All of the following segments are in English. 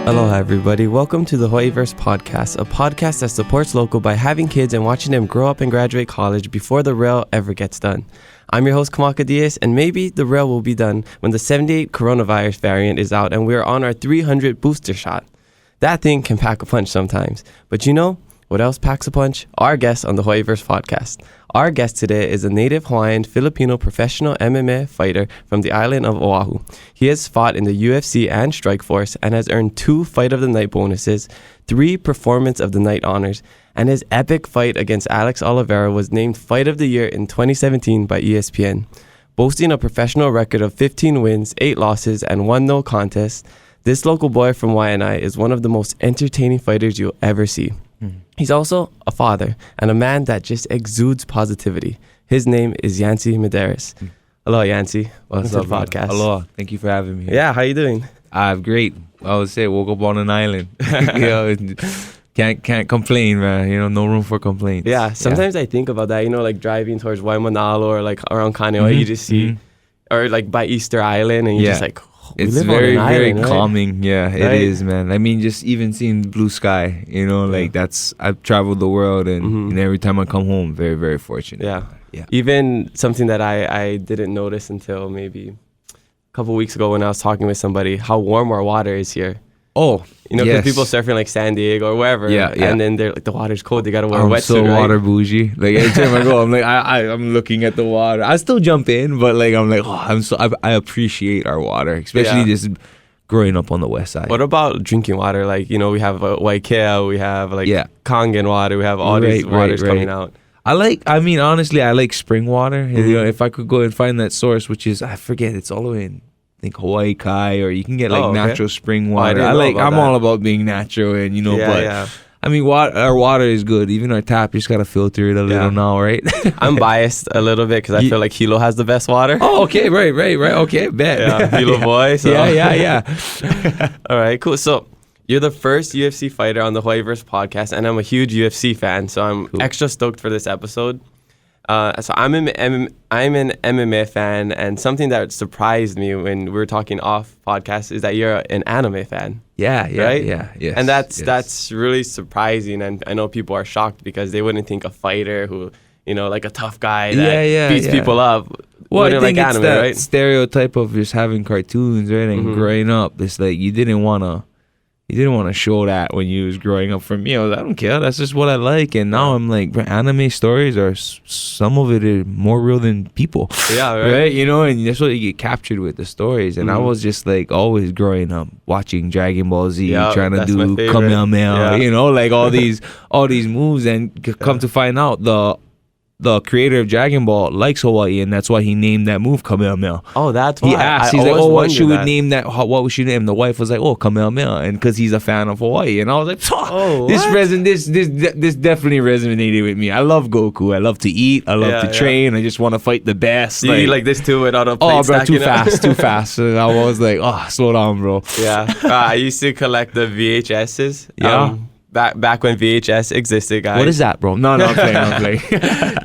Aloha, everybody. Welcome to the Hawaiiverse podcast, a podcast that supports local by having kids and watching them grow up and graduate college before the rail ever gets done. I'm your host, Kamaka Diaz, and maybe the rail will be done when the 78 coronavirus variant is out and we're on our 300 booster shot. That thing can pack a punch sometimes. But you know what else packs a punch? Our guest on the Hawaiiverse podcast. Our guest today is a Native-Hawaiian Filipino professional MMA fighter from the island of Oahu. He has fought in the UFC and Strikeforce and has earned 2 Fight of the Night bonuses, 3 Performance of the Night honors, and his epic fight against Alex Oliveira was named Fight of the Year in 2017 by ESPN. Boasting a professional record of 15 wins, 8 losses, and 1 no contest, this local boy from Waianae is one of the most entertaining fighters you'll ever see. He's also a father and a man that just exudes positivity. His name is Yancy Medeiros. Hello, Yancy. Welcome to the podcast. Hello. Thank you for having me. Yeah, how you doing? I'm great. I would say woke up on an island. Can't complain, man. No room for complaints. Yeah, sometimes I think about that, like driving towards Waianae or like around Kaneohe, you just see, or like by Easter Island, and you're just like, it's very, very calming. Yeah, right? It is, man. I mean, just even seeing the blue sky, I've traveled the world, and every time I come home, very, very fortunate. Yeah. Even something that I didn't notice until maybe a couple weeks ago when I was talking with somebody, how warm our water is here. Oh, because people surfing like San Diego or wherever, and then they're like, the water's cold, they gotta wear a wetsuit. I'm so water bougie. Like every time I go, I'm like, I'm looking at the water. I still jump in, but like I'm like, I appreciate our water, especially just growing up on the west side. What about drinking water? Like we have Waikea, we have like Kangen water, we have all these waters coming out. Honestly, I like spring water. If I could go and find that source, which is I forget, it's all the way in. I think Hawaii Kai, or you can get like natural spring water. I'm all about being natural, and our water is good. Even our tap, you just gotta filter it a little now, right? I'm biased a little bit because I feel like Hilo has the best water. Oh, okay, right, okay, bet. Yeah, Hilo boy. So. Yeah. All right, cool. So you're the first UFC fighter on the Hawaiiverse podcast, and I'm a huge UFC fan, so I'm extra stoked for this episode. So I'm an MMA fan, and something that surprised me when we were talking off podcast is that you're an anime fan. Yeah, right? Yes. And that's really surprising, and I know people are shocked because they wouldn't think a fighter who, like a tough guy that beats people up. Well, I think like it's anime, that right? stereotype of just having cartoons, right? And growing up, it's like you didn't want to show that when you was growing up. For me, I don't care. That's just what I like. And now I'm like, anime stories are, some of it is more real than people. Yeah, right. And that's what you get captured with, the stories. And I was just like always growing up watching Dragon Ball Z, trying to do Kamehameha, like all these moves. And come to find out, the creator of Dragon Ball likes Hawaii, and that's why he named that move Kamehameha. Oh, that's why. He asked, he's like, what should we name that? What we should name? The wife was like, Kamehameha, and because he's a fan of Hawaii. And I was like, this definitely resonated with me. I love Goku. I love to eat. I love to train. I just want to fight the best. You eat like this too without a plate too fast. And I was like, slow down, bro. Yeah. I used to collect the VHSs. Yeah. Back when VHS existed, guys. What is that, bro? No, I'm playing.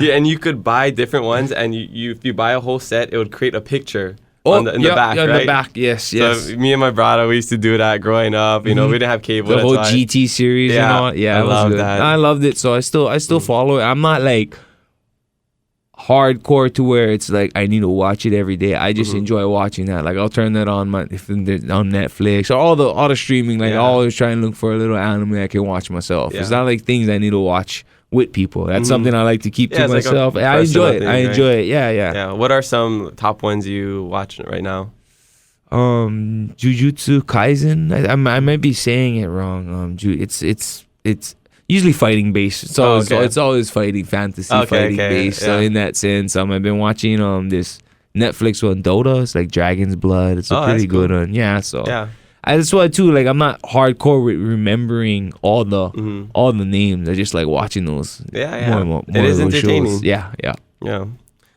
Yeah, and you could buy different ones, and you if you buy a whole set, it would create a picture in the back, right? In the back, yes. So me and my brother, we used to do that growing up. We didn't have cable. The whole GT series and all. Yeah, I loved that. I loved it, so I still follow it. I'm not like hardcore to where it's like I need to watch it every day. I just enjoy watching that. Like I'll turn that on on Netflix or all the streaming. Like I always try and look for a little anime I can watch myself. It's not like things I need to watch with people. That's something I like to keep to myself. Like I enjoy it. I enjoy it. Yeah. What are some top ones you watching right now? Jujutsu Kaisen. I might be saying it wrong. It's usually fighting based, so it's always fighting fighting based. So in that sense, I've been watching this Netflix one, Dota. It's like Dragon's Blood. It's a pretty good one. Yeah, so that's why too. Like I'm not hardcore with remembering all the names. I just like watching those. More it is entertaining. Shows. Yeah.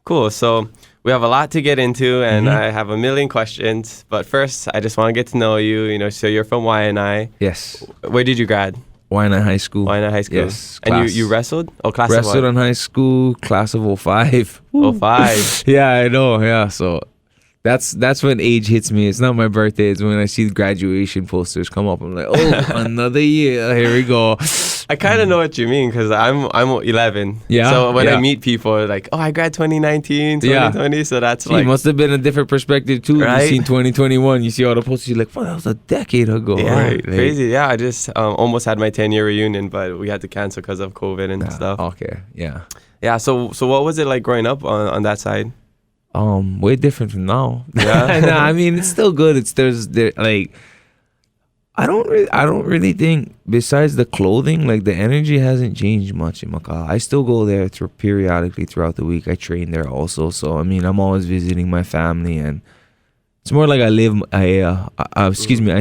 Cool. So we have a lot to get into, and I have a million questions. But first, I just want to get to know you. So you're from Waianae. Yes. Where did you grad? Waianae High School. Waianae High School. Yes. And you wrestled? Oh, class wrestled of what? in high school, class of 05. 05. Yeah, I know. Yeah, so That's when age hits me. It's not my birthday. It's when I see the graduation posters come up. I'm like, oh, another year. Here we go. I kind of know what you mean because I'm 11. Yeah. So when I meet people, like, oh, I grad 2019, 2020. So that's like. It must have been a different perspective too. Right? You seen 2021. You see all the posters. You're like, wow, that was a decade ago. Yeah, right? Crazy. Yeah, I just almost had my 10-year reunion, but we had to cancel because of COVID and stuff. Okay. Yeah. Yeah. So what was it like growing up on that side? Way different from now. Yeah. Nah, I mean, it's still good. Like, I don't really think, besides the clothing, like the energy hasn't changed much in Macau. I still go there periodically throughout the week. I train there also, so I mean, I'm always visiting my family, and it's more like I live I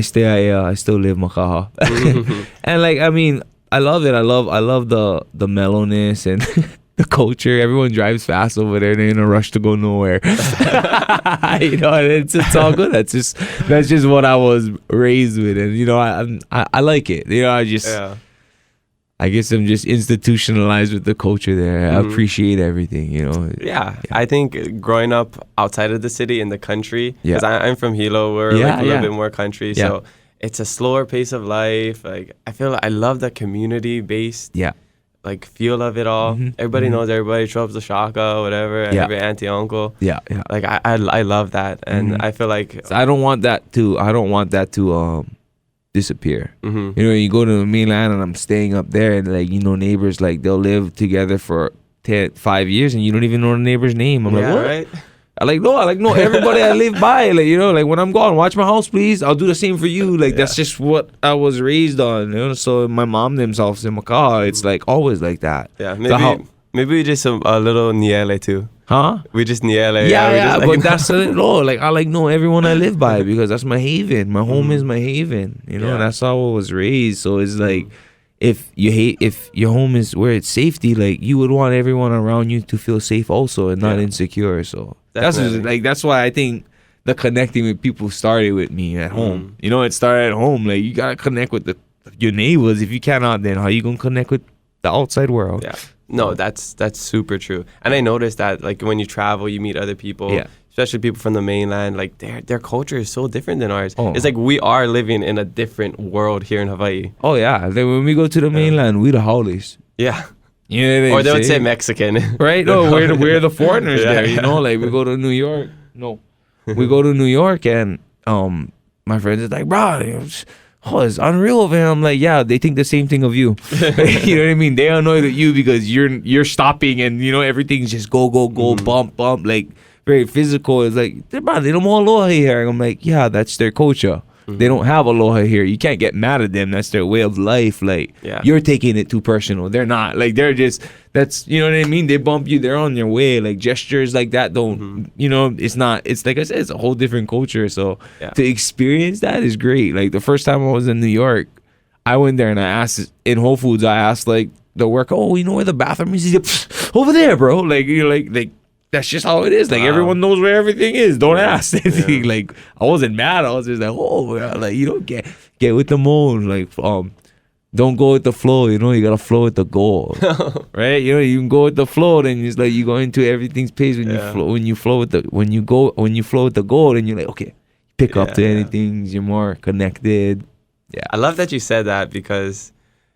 stay I still live Macau. And like, I mean, I love it. I love the mellowness and the culture. Everyone drives fast over there. They're in a rush to go nowhere. You know, and it's all good. That's just what I was raised with, and you know, I like it. You know, I guess I'm just institutionalized with the culture there. I appreciate everything. You know. Yeah, I think growing up outside of the city in the country, because I'm from Hilo, we're like a little bit more country, so it's a slower pace of life. Like I feel like I love the community based. Like feel of it all. Everybody knows everybody. Show up to Shaka, whatever. Every auntie, uncle. Like I love that, and I feel like so I don't want that to disappear. You know, you go to the mainland, and I'm staying up there, and like, you know, neighbors, like they'll live together for 5 years, and you don't even know the neighbor's name. I'm like, what? Right? I like no everybody I live by, like, you know, like when I'm gone, watch my house, please. I'll do the same for you. Like that's just what I was raised on, you know. So my mom themselves in Macau, it's like always like that. Yeah, maybe we just a little niele too. Huh? We just niele. Yeah, but that's like I know everyone I live by because that's my haven. My home is my haven. You know, that's how I was raised. So it's like, if your home is where it's safety, like you would want everyone around you to feel safe also and not insecure. So that's why I think the connecting with people started with me at home. You know, it started at home. Like you gotta connect with your neighbors. If you cannot, then how you gonna connect with the outside world? Yeah. No, that's super true. And I noticed that like when you travel, you meet other people. Especially people from the mainland, like their culture is so different than ours. It's like we are living in a different world here in Hawaii. Oh yeah, like when we go to the mainland, we the howlies. Yeah, you know what or they would say Mexican, right? No, we're the foreigners there. You know, like we go to New York. No, we go to New York, and my friends is like, bro, it's unreal over here. I'm like, yeah, they think the same thing of you. You know what I mean? They're annoyed at you because you're stopping, and you know everything's just go bump, like. Very physical. It's like, they don't want aloha here. I'm like, yeah, that's their culture. They don't have aloha here. You can't get mad at them. That's their way of life. Like, you're taking it too personal. They're not. Like, they're just, that's, you know what I mean? They bump you. They're on their way. Like, gestures like that don't, you know, it's not, it's like I said, it's a whole different culture. So to experience that is great. Like, the first time I was in New York, I went there and I asked, in Whole Foods, I asked, like, the worker, oh, you know where the bathroom is? He's like, over there, bro. Like, you're like, that's just how it is. Like, everyone knows where everything is. Don't ask anything. Like, I wasn't mad. I was just like, oh, like, you don't get with the mode. Like, don't go with the flow. You know, you gotta flow with the goal, right? You know, you can go with the flow. Then it's like you go into everything's pace when you flow with the goal. Then you're like, okay, pick up to anything. You're more connected. Yeah, I love that you said that because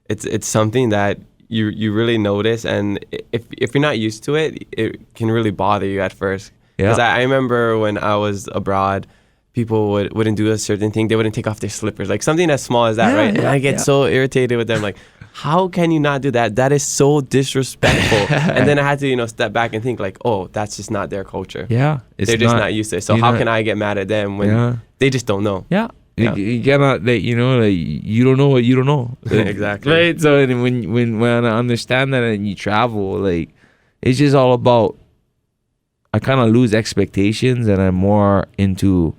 it's something that you really notice, and if you're not used to it, it can really bother you at first. Because I remember when I was abroad, people wouldn't do a certain thing. They wouldn't take off their slippers, like something as small as that, right? And I get so irritated with them, like, how can you not do that? That is so disrespectful. And then I had to, you know, step back and think like, oh, that's just not their culture. Yeah, they're just not used to it. So how can I get mad at them when they just don't know? Yeah. You cannot, like, you know, like, you don't know what you don't know. Exactly. Right? So when I understand that and you travel, like, it's just all about, I kind of lose expectations and I'm more into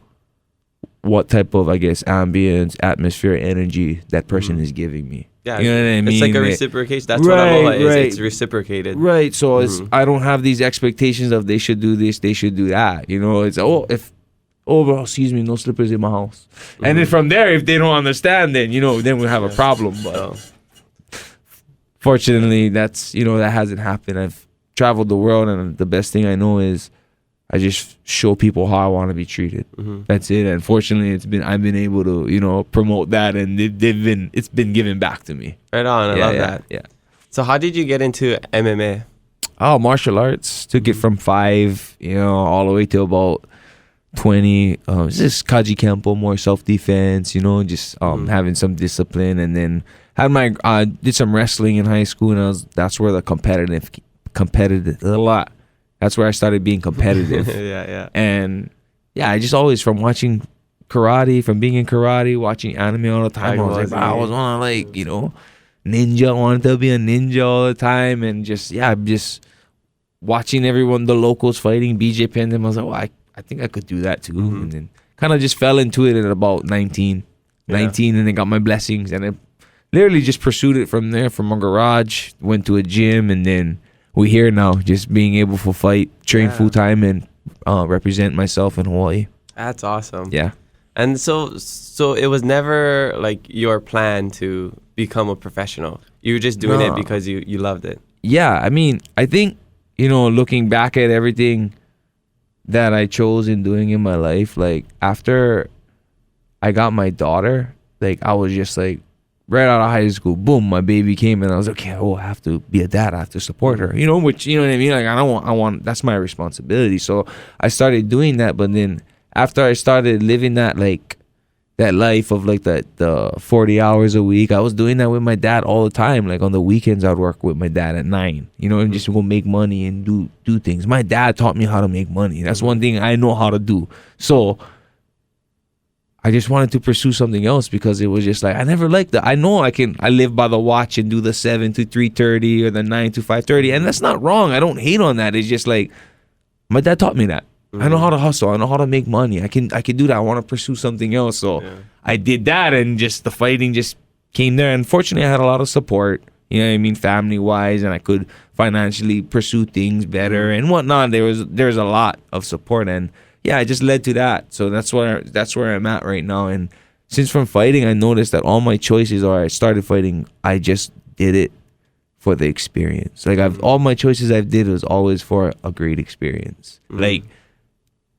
what type of, I guess, ambience, atmosphere, energy that person is giving me. Yeah, you know what I mean? It's like a reciprocation. That's what aloha is. It's reciprocated. Right. So I don't have these expectations of they should do this, they should do that. You know, it's, bro, excuse me, no slippers in my house. And then from there, if they don't understand, then, you know, then we have a problem. But fortunately, that's, you know, that hasn't happened. I've traveled the world, and the best thing I know is I just show people how I want to be treated. That's it. Unfortunately, I've been able to promote that, and it's been given back to me. Right on. I love that. Yeah. So how did you get into MMA? Oh, martial arts. Took it from 5, all the way to about 20. It's just Kaji Kempo, more self-defense, just having some discipline, and then did some wrestling in high school, and that's where the competitive a lot. That's where I started being competitive. Yeah. And I just always, from watching karate, from being in karate, watching anime all the time, I was like, I was on ninja. I wanted to be a ninja all the time, and just watching everyone, the locals fighting, BJ Penn, I was like, I think I could do that too. And then kind of just fell into it at about 19, and then got my blessings, and I literally just pursued it from there, from a garage, went to a gym, and then we're here now, just being able to fight, train full time, and represent myself in Hawaii. That's awesome. Yeah. And so it was never like your plan to become a professional. You were just doing it because you loved it. Yeah, I mean, I think, looking back at everything that I chose in doing in my life, like after I got my daughter, like I was just like, right out of high school, boom, my baby came, and I was like, okay, I have to be a dad. I have to support her, which, you know what I mean? Like, I want, that's my responsibility. So I started doing that. But then after I started living that, like, that life of like the 40 hours a week, I was doing that with my dad all the time. Like on the weekends, I'd work with my dad at 9, and just go make money and do things. My dad taught me how to make money. That's one thing I know how to do. So I just wanted to pursue something else, because it was just like, I never liked that. I know I live by the watch and do the 7 to 3:30 or the 9 to 5:30, and that's not wrong. I don't hate on that. It's just like, my dad taught me that. I know how to hustle. I know how to make money. I can do that. I want to pursue something else. So I did that, and just the fighting just came there. Unfortunately, I had a lot of support, family wise, and I could financially pursue things better and whatnot. There's a lot of support, and it just led to that. So that's where I'm at right now. And since from fighting, I noticed that all my choices, or I started fighting, I just did it for the experience. Like all my choices I've did was always for a great experience. Like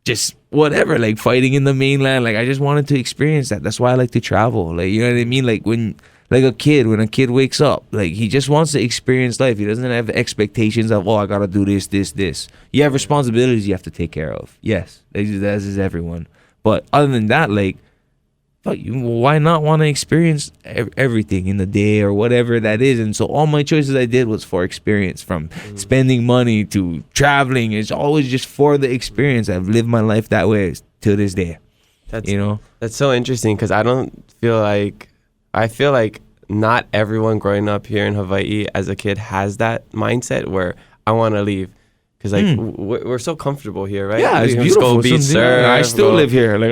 just whatever, like fighting in the mainland, like I just wanted to experience that. That's why I like to travel. Like, you know what I mean? Like when a kid wakes up, like he just wants to experience life. He doesn't have expectations of, I gotta do this. You have responsibilities you have to take care of. Yes, as is everyone. But other than that, like, fuck you, why not want to experience everything in the day or whatever that is? And so all my choices I did was for experience, from spending money to traveling. It's always just for the experience. I've lived my life that way to this day. That's so interesting, because I feel like not everyone growing up here in Hawaii as a kid has that mindset where I want to leave. Because we're so comfortable here, right? Yeah, it's beautiful. Go beach, surf, I still live here. Like,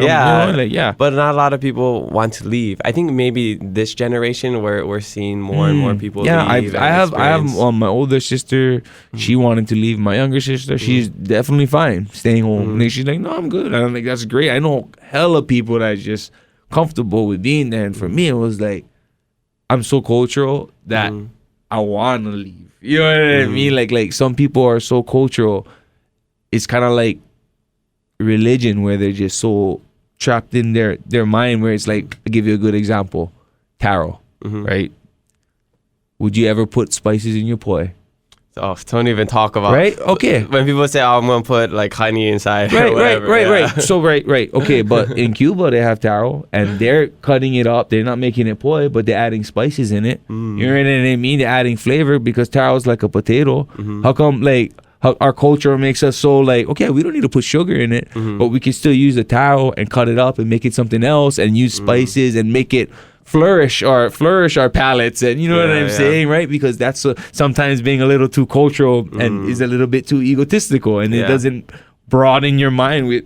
but not a lot of people want to leave. I think maybe this generation where we're seeing more and more people leave. I have my older sister. She wanted to leave. My younger sister, she's definitely fine staying home. Like, she's like, no, I'm good. I'm like, that's great. I know hella people that's just comfortable with being there. And for me, it was like, I'm so cultural that I want to leave. You know what I mean? Like some people are so cultural. It's kind of like religion, where they're just so trapped in their mind, where it's like, I'll give you a good example. Taro, right? Would you ever put spices in your poi? Oh, don't even talk about. Right? Okay. When people say, I'm going to put like honey inside. Right, or whatever, right. So, right. Okay, but in Cuba, they have taro, and they're cutting it up. They're not making it poi, but they're adding spices in it. You know what I mean? They're adding flavor, because taro is like a potato. How come, like, our culture makes us so like, okay, we don't need to put sugar in it, but we can still use the taro and cut it up and make it something else, and use spices and make it flourish our palates, and you know what I'm saying, right? Because that's sometimes being a little too cultural and is a little bit too egotistical, and it doesn't broaden your mind with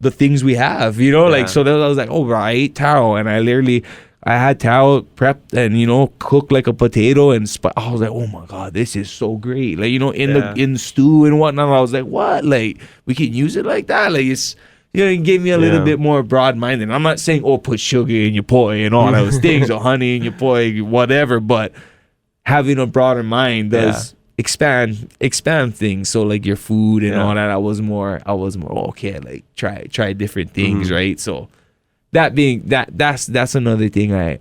the things we have, like. So then I was like, oh, I ate taro, and I had taro prepped and cooked like a potato, and I was like, oh my god, this is so great, like, in the stew and whatnot. I was like, what, like, we can use it like that, like, it's, it gave me a little bit more broad-minded. I'm not saying, put sugar in your poi and all those things, or honey in your poi, whatever, but having a broader mind does expand things. So like your food and all that, I was more okay, like try different things, right? So that's another thing I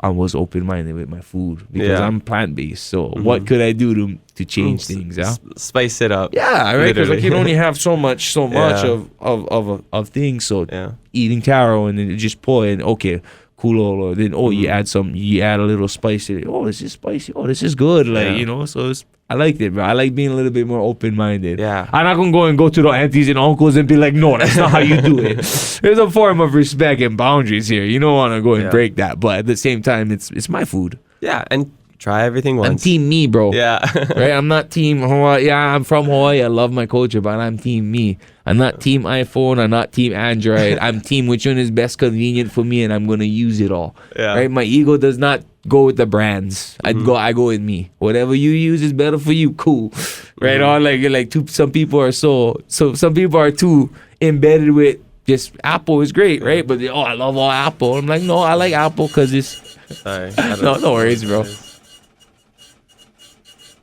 was open-minded with my food, because I'm plant-based. So what could I do to change things? Yeah, spice it up. Yeah, right. Because I can only have so much of things. So eating taro and then just pour in, okay, kulolo. Then you add a little spice in it. Oh, this is spicy. Oh, this is good. Like so I liked it, bro. I like being a little bit more open-minded. Yeah. I'm not gonna go to the aunties and uncles and be like, no, that's not how you do it. There's a form of respect and boundaries here. You don't want to go and break that, but at the same time, it's my food. Yeah, and try everything once. I'm team me, bro. Yeah. Right? I'm not team Hawaii. Yeah, I'm from Hawaii. I love my culture, but I'm team me. I'm not team iPhone. I'm not team Android. I'm team which one is best convenient for me, and I'm gonna use it all. Yeah. Right? My ego does not go with the brands. I go with me. Whatever you use is better for you. Cool. Right on. Some people are some people are too embedded with just Apple is great, right? But I love all Apple. I'm like, no, I like Apple because it's sorry. No worries, bro.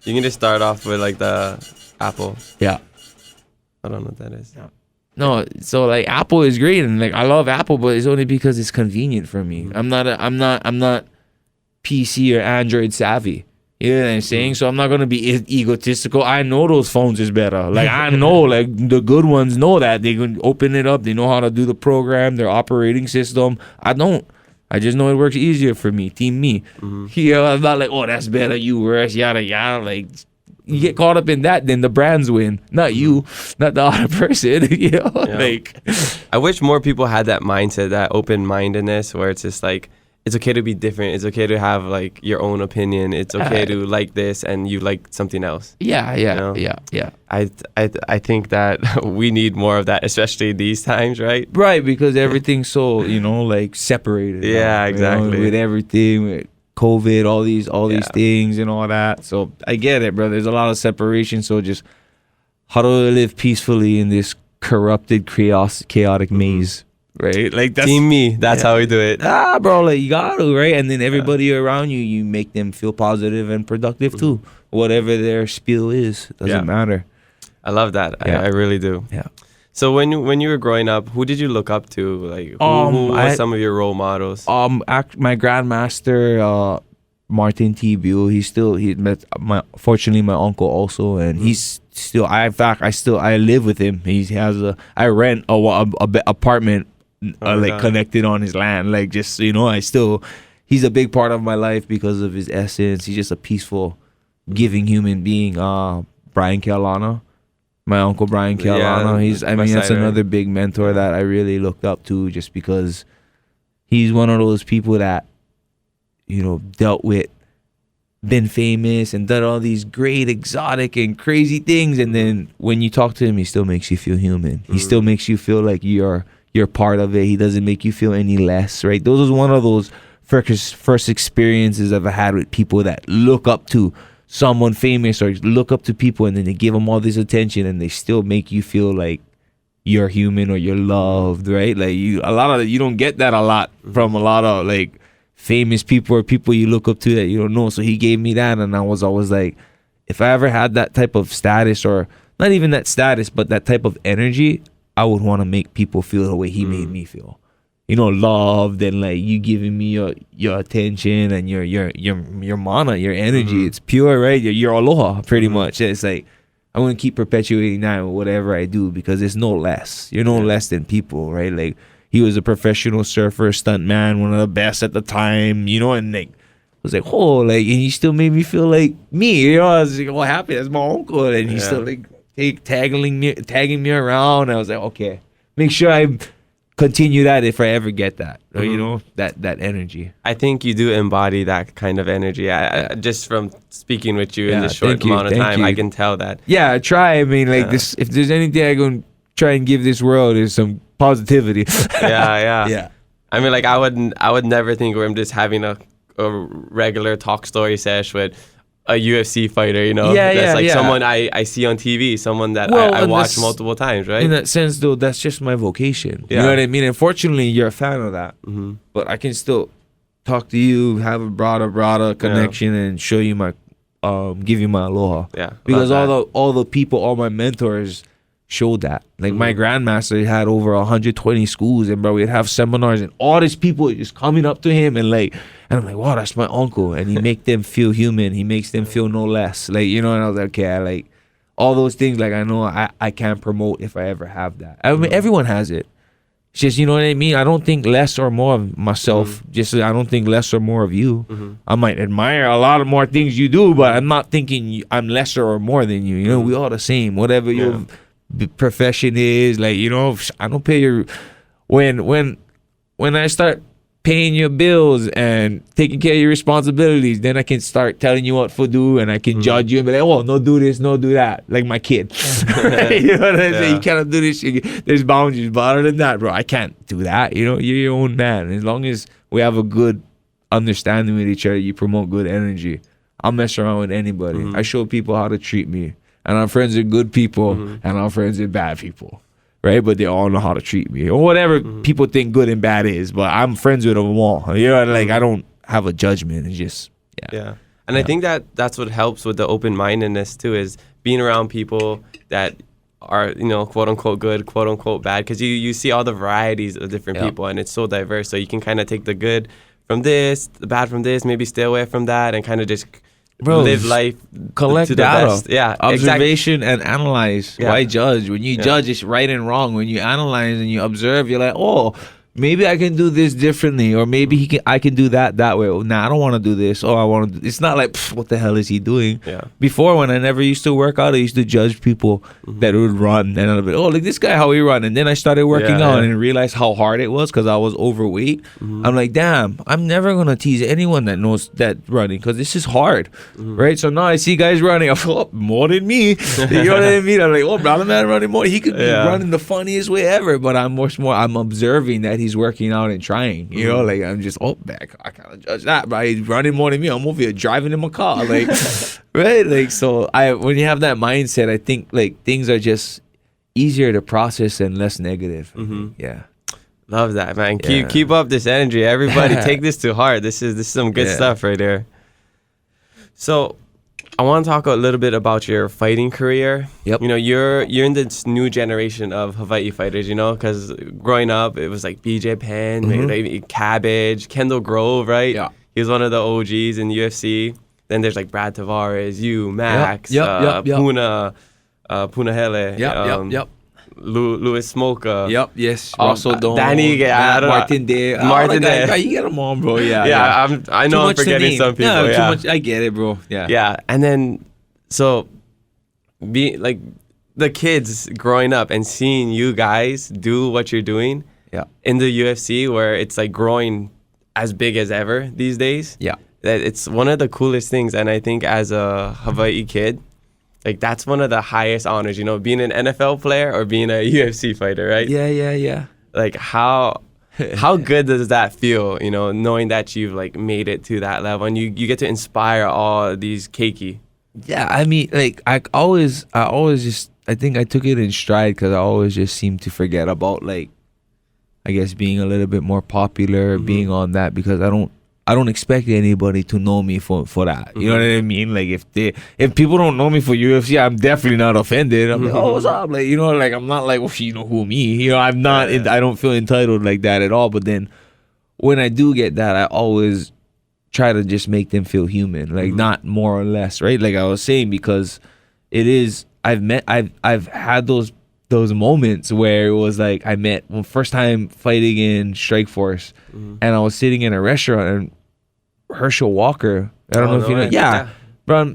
You can just start off with like the Apple. Yeah. I don't know what that is. Yeah. No, so like Apple is great, and like I love Apple, but it's only because it's convenient for me. I'm not PC or Android savvy. You know what I'm saying? So I'm not gonna be egotistical. I know those phones is better. Like I know, like the good ones know that they can open it up. They know how to do the program, their operating system. I don't. I just know it works easier for me. Team me. I'm not like, oh, that's better. You worse. Yada yada. Like you get caught up in that, then the brands win, not you, not the other person. Like I wish more people had that mindset, that open-mindedness, where it's just like, it's okay to be different. It's okay to have like your own opinion. It's okay to like this and you like something else. Yeah. I think that we need more of that, especially these times, right? Right, because everything's so like separated. Yeah, exactly. With everything, with COVID, all these things and all that. So I get it, bro. There's a lot of separation. So just how do we live peacefully in this corrupted, chaotic maze? Right, like that's team me. That's how we do it. Bro, like you got to, right? And then everybody around you make them feel positive and productive too. Whatever their spiel is, doesn't matter. I love that. I really do. Yeah. So when you were growing up, who did you look up to? Like who were some of your role models? My grandmaster, Martin T. Buell. He met fortunately my uncle also, and he's still. I live with him. He has I rent a apartment. Connected on his land, like just he's a big part of my life because of his essence. He's just a peaceful, giving human being. Brian Kealana, my uncle Brian Kealana. That's another big mentor that I really looked up to, just because he's one of those people that dealt with, been famous and done all these great, exotic and crazy things, and then when you talk to him, he still makes you feel human. He still makes you feel like you're part of it. He doesn't make you feel any less, right? Those was one of those first experiences I've had with people that look up to someone famous, or look up to people and then they give them all this attention and they still make you feel like you're human or you're loved, right? Like you don't get that a lot from a lot of like famous people or people you look up to that you don't know. So he gave me that, and I was always like, if I ever had that type of status, or not even that status, but that type of energy, I would want to make people feel the way he made me feel, loved, and like you giving me your attention and your mana, your energy. It's pure, right? Your aloha, pretty much. It's like I want to keep perpetuating that with whatever I do, because it's no less. You're no less than people, right? Like he was a professional surfer, stuntman, one of the best at the time, and like I was like, oh, like, and he still made me feel like me, I was like, what happened? That's my uncle, and he's still like tagging me around. I was like, okay, make sure I continue that if I ever get that, or, that energy. I think you do embody that kind of energy. I just from speaking with you in this short amount of time, I can tell that. Yeah, I try. I mean, like this. If there's anything I can try and give this world, is some positivity. Yeah. I mean, like I would never think where I'm just having a regular talk story sesh with a UFC fighter, that's like someone I see on TV, someone that I watch multiple times, right? In that sense, though, that's just my vocation. You know what I mean? Unfortunately, you're a fan of that, but I can still talk to you, have a broader connection, and show you my give you my aloha. Yeah, because all the people, all my mentors showed that. Like my grandmaster had over 120 schools, and bro, we'd have seminars, and all these people just coming up to him, and I'm like, wow, that's my uncle, and he make them feel human. He makes them feel no less. Like, you know, and I was like, okay, I like all those things. Like, I know I can't promote if I ever have that. I mean, everyone has it. It's just, you know what I mean? I don't think less or more of myself. Just, I don't think less or more of you. I might admire a lot of more things you do, but I'm not thinking I'm lesser or more than you. You know, we all the same. Whatever your profession is, like, you know, I don't pay your... When I start paying your bills and taking care of your responsibilities, then I can start telling you what to do, and I can judge you and be like, oh, no, do this, no, do that, like my kid. You know what I'm saying? You cannot do this. There's boundaries, but other than that, bro, I can't do that. You know, you're your own man. As long as we have a good understanding with each other, you promote good energy. I'll mess around with anybody. I show people how to treat me, and I'm friends with good people, and I'm friends with bad people. Right, but they all know how to treat me, or whatever people think good and bad is. But I'm friends with them all. You know, like I don't have a judgment. It's just And I think that's what helps with the open-mindedness too, is being around people that are, you know, quote unquote good, quote unquote bad, because you see all the varieties of different people, and it's so diverse. So you can kind of take the good from this, the bad from this, maybe stay away from that, and kind of just live life, collect to the data, best. observation, and analyze. Why judge? When you judge, it's right and wrong. When you analyze and you observe, you're like, oh, maybe I can do this differently, or maybe I can do that way. Nah, I don't want to do this. Oh, I want to. It's not like, what the hell is he doing? Before, when I never used to work out, I used to judge people that would run, and I'd be, oh, look, this guy, how he run. And then I started working out and realized how hard it was because I was overweight. I'm like, damn, I'm never gonna tease anyone that knows that running, because this is hard, right? So now I see guys running, I feel more than me. You know what I mean? I'm like, oh, brother man running more. He could be running the funniest way ever, but I'm observing that he's working out and trying, you know, like I'm just, I can't judge that, but he's running more than me. I'm over here driving in my car, like, right? Like, so when you have that mindset, I think like things are just easier to process and less negative. Yeah. Love that, man. Keep up this energy. Everybody take this to heart. This is some good stuff right there. So I want to talk a little bit about your fighting career. You know, you're in this new generation of Hawaii fighters, you know, because growing up, it was like BJ Penn, maybe Cabbage, Kendall Grove, right? He was one of the OGs in UFC. Then there's like Brad Tavares, Max, Puna Hele, Louis Smoka. Russell Dawn. Danny, Martin Day. Martin Day. You get them on, bro. I know I'm forgetting some people. Too much. I get it, bro. And then, so, be like the kids growing up and seeing you guys do what you're doing in the UFC, where it's like growing as big as ever these days. That it's one of the coolest things. And I think as a Hawaii kid, like, that's one of the highest honors, you know, being an NFL player or being a UFC fighter, right? Like, how good does that feel, you know, knowing that you've, like, made it to that level and you get to inspire all these keiki? Yeah, I mean, like, I always just, I think I took it in stride because I always just seem to forget about, like, I guess being a little bit more popular, being on that, because I don't expect anybody to know me for that. You know what I mean? Like, if people don't know me for UFC, I'm definitely not offended. I'm like, oh, what's up? Like, you know, like, I'm not like, well, you know who me? You know, I'm not. I don't feel entitled like that at all. But then when I do get that, I always try to just make them feel human, like not more or less, right? Like I was saying, because it is. I've had those moments where it was like I met first time fighting in Strikeforce, and I was sitting in a restaurant, and Herschel Walker, I don't know if you know, bro,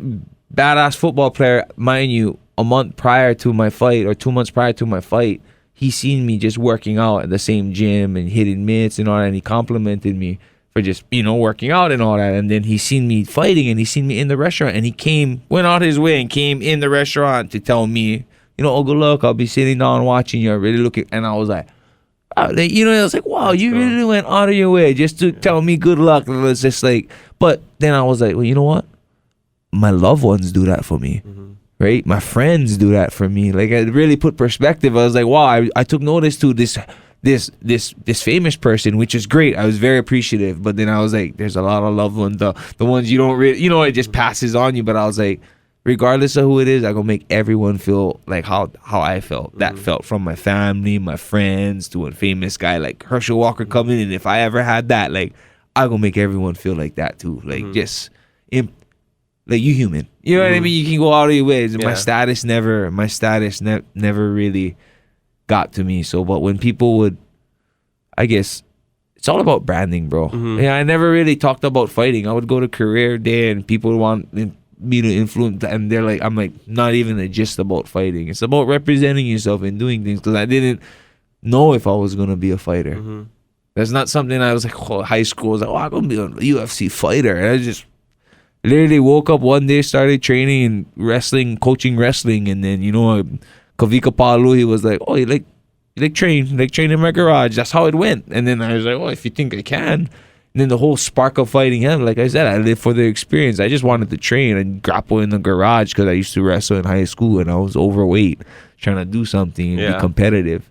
badass football player, mind you, a month prior to my fight or 2 months prior to my fight, he seen me just working out at the same gym and hitting mitts and all that, and he complimented me for just, you know, working out and all that. And then he seen me fighting, and he seen me in the restaurant, and he went out his way and came in the restaurant to tell me, you know, oh, good luck, I'll be sitting down watching you, really looking. And I was like, you know, I was like, wow, you really went out of your way just to tell me good luck. And it was just like, but then I was like, well, you know what? My loved ones do that for me, right? My friends do that for me. Like, I really put perspective. I was like, wow, I took notice to this this famous person, which is great. I was very appreciative, but then I was like, there's a lot of loved ones, the ones you don't really, it just passes on you. But I was like, regardless of who it is, I'm gonna make everyone feel like how I felt. That felt from my family, my friends, to a famous guy like Herschel Walker coming. And if I ever had that, like, I'm gonna make everyone feel like that too. Like, just like, you human. You know what I mean? You can go out of your ways. Yeah. My status never really got to me. So, but when people would, I guess, it's all about branding, bro. Yeah, I never really talked about fighting. I would go to career day and people would want me to influence, and they're like, I'm like, not even just about fighting. It's about representing yourself and doing things, because I didn't know if I was gonna be a fighter. That's not something I was like, high school, I was like, I'm gonna be a UFC fighter. And I just literally woke up one day, started training and wrestling, coaching wrestling, and then Kavika Palu, he was like, oh, you like train in my garage. That's how it went. And then I was like, oh, if you think I can. And then the whole spark of fighting happened. Like I said, I lived for the experience. I just wanted to train and grapple in the garage because I used to wrestle in high school and I was overweight, trying to do something and be competitive.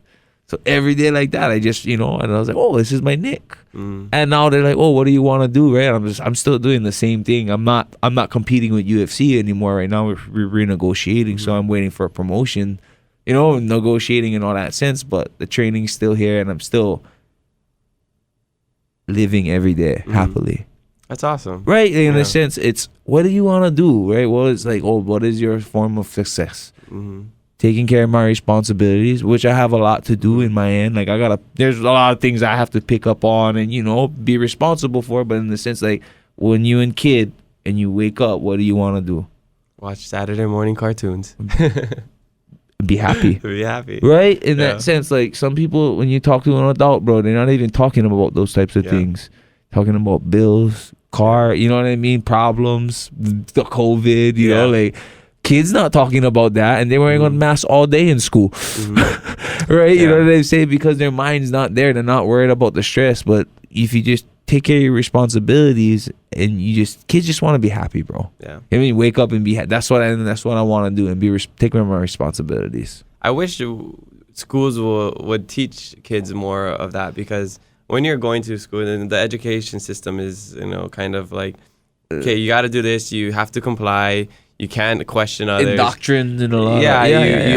So every day like that, I just, and I was like, oh, this is my nick. And now they're like, oh, what do you want to do, right? I'm still doing the same thing. I'm not competing with UFC anymore right now. We're renegotiating, so I'm waiting for a promotion, negotiating and all that sense. But the training's still here, and I'm still living every day happily. That's awesome, right? In a sense, it's what do you want to do, right? Well, it's like, oh, what is your form of success? Taking care of my responsibilities, which I have a lot to do in my end. Like, there's a lot of things I have to pick up on and, be responsible for. But in the sense, like, when you're a kid and you wake up, what do you want to do? Watch Saturday morning cartoons. Be happy. Be happy. Right? In that sense, like, some people, when you talk to an adult, bro, they're not even talking about those types of things. Talking about bills, car, you know what I mean? Problems, the COVID, you know, like, kids not talking about that, and they wearing on masks all day in school. Right? You know what I'm saying? Because their mind's not there. They're not worried about the stress. But if you just take care of your responsibilities, and kids just want to be happy, bro. Yeah. I mean, wake up and be happy. That's what I want to do, and take care of my responsibilities. I wish schools would teach kids more of that, because when you're going to school, then the education system is, kind of like, okay, you got to do this. You have to comply. You can't question others. Indoctrined in a lot. You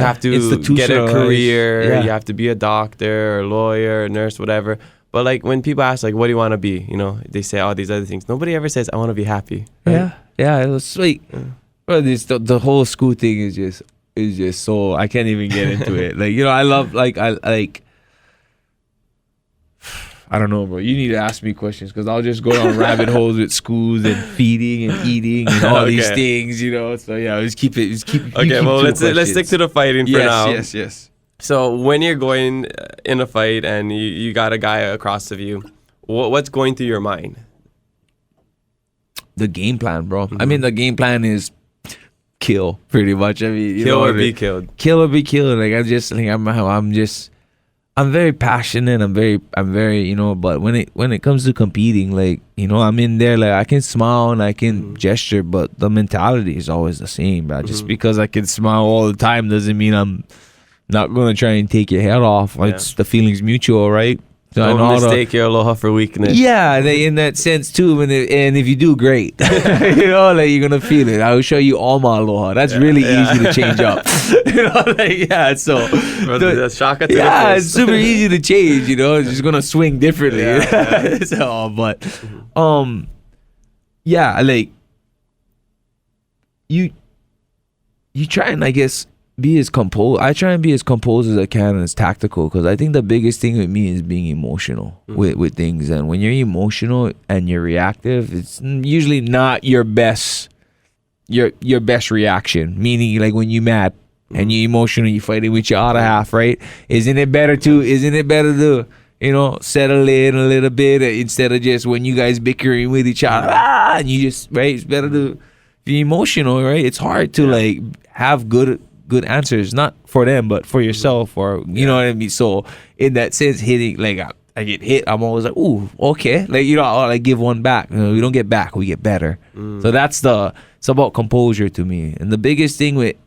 have to get a career. Yeah. You have to be a doctor or lawyer, nurse, whatever. But like, when people ask, like, what do you want to be? They say all these other things. Nobody ever says, I want to be happy. Right? Yeah, it was sweet. Yeah. Well, the whole school thing is just so, I can't even get into it. Like, I love, I don't know, bro. You need to ask me questions, because I'll just go down rabbit holes with schools and feeding and eating and all these things, So yeah, just keep it. Okay, well, let's stick to the fighting for now. Yes. So when you're going in a fight and you got a guy across of you, what's going through your mind? The game plan, bro. I mean, the game plan is kill, pretty much. I mean, kill or be killed. Kill or be killed. Like, I'm very passionate. I'm very, but when it comes to competing, like, I'm in there, like, I can smile and I can gesture, but the mentality is always the same, bro. Just because I can smile all the time doesn't mean I'm not going to try and take your head off. It's the feeling's mutual, right? So don't mistake your aloha for weakness. Yeah, in that sense too. And if you do, great. Like, you're gonna feel it. I will show you all my aloha. That's really easy to change up. So that's shaka to it's super easy to change. It's just gonna swing differently. You try and, I guess, be as composed. I try and be as composed as I can and as tactical, because I think the biggest thing with me is being emotional with things. And when you're emotional and you're reactive, it's usually not your best reaction. Meaning, like, when you're mad and you're emotional, you're fighting with your other half, right? Isn't it better to settle in a little bit, instead of just when you guys bickering with each other, and you just, right? It's better to be emotional, right? It's hard to like have good answers, not for them, but for yourself, or you know what I mean. So in that sense, hitting, like, I get hit, I'm always like, ooh, okay, like, I'll like give one back. We don't get back, we get better. So it's about composure to me. And the biggest thing with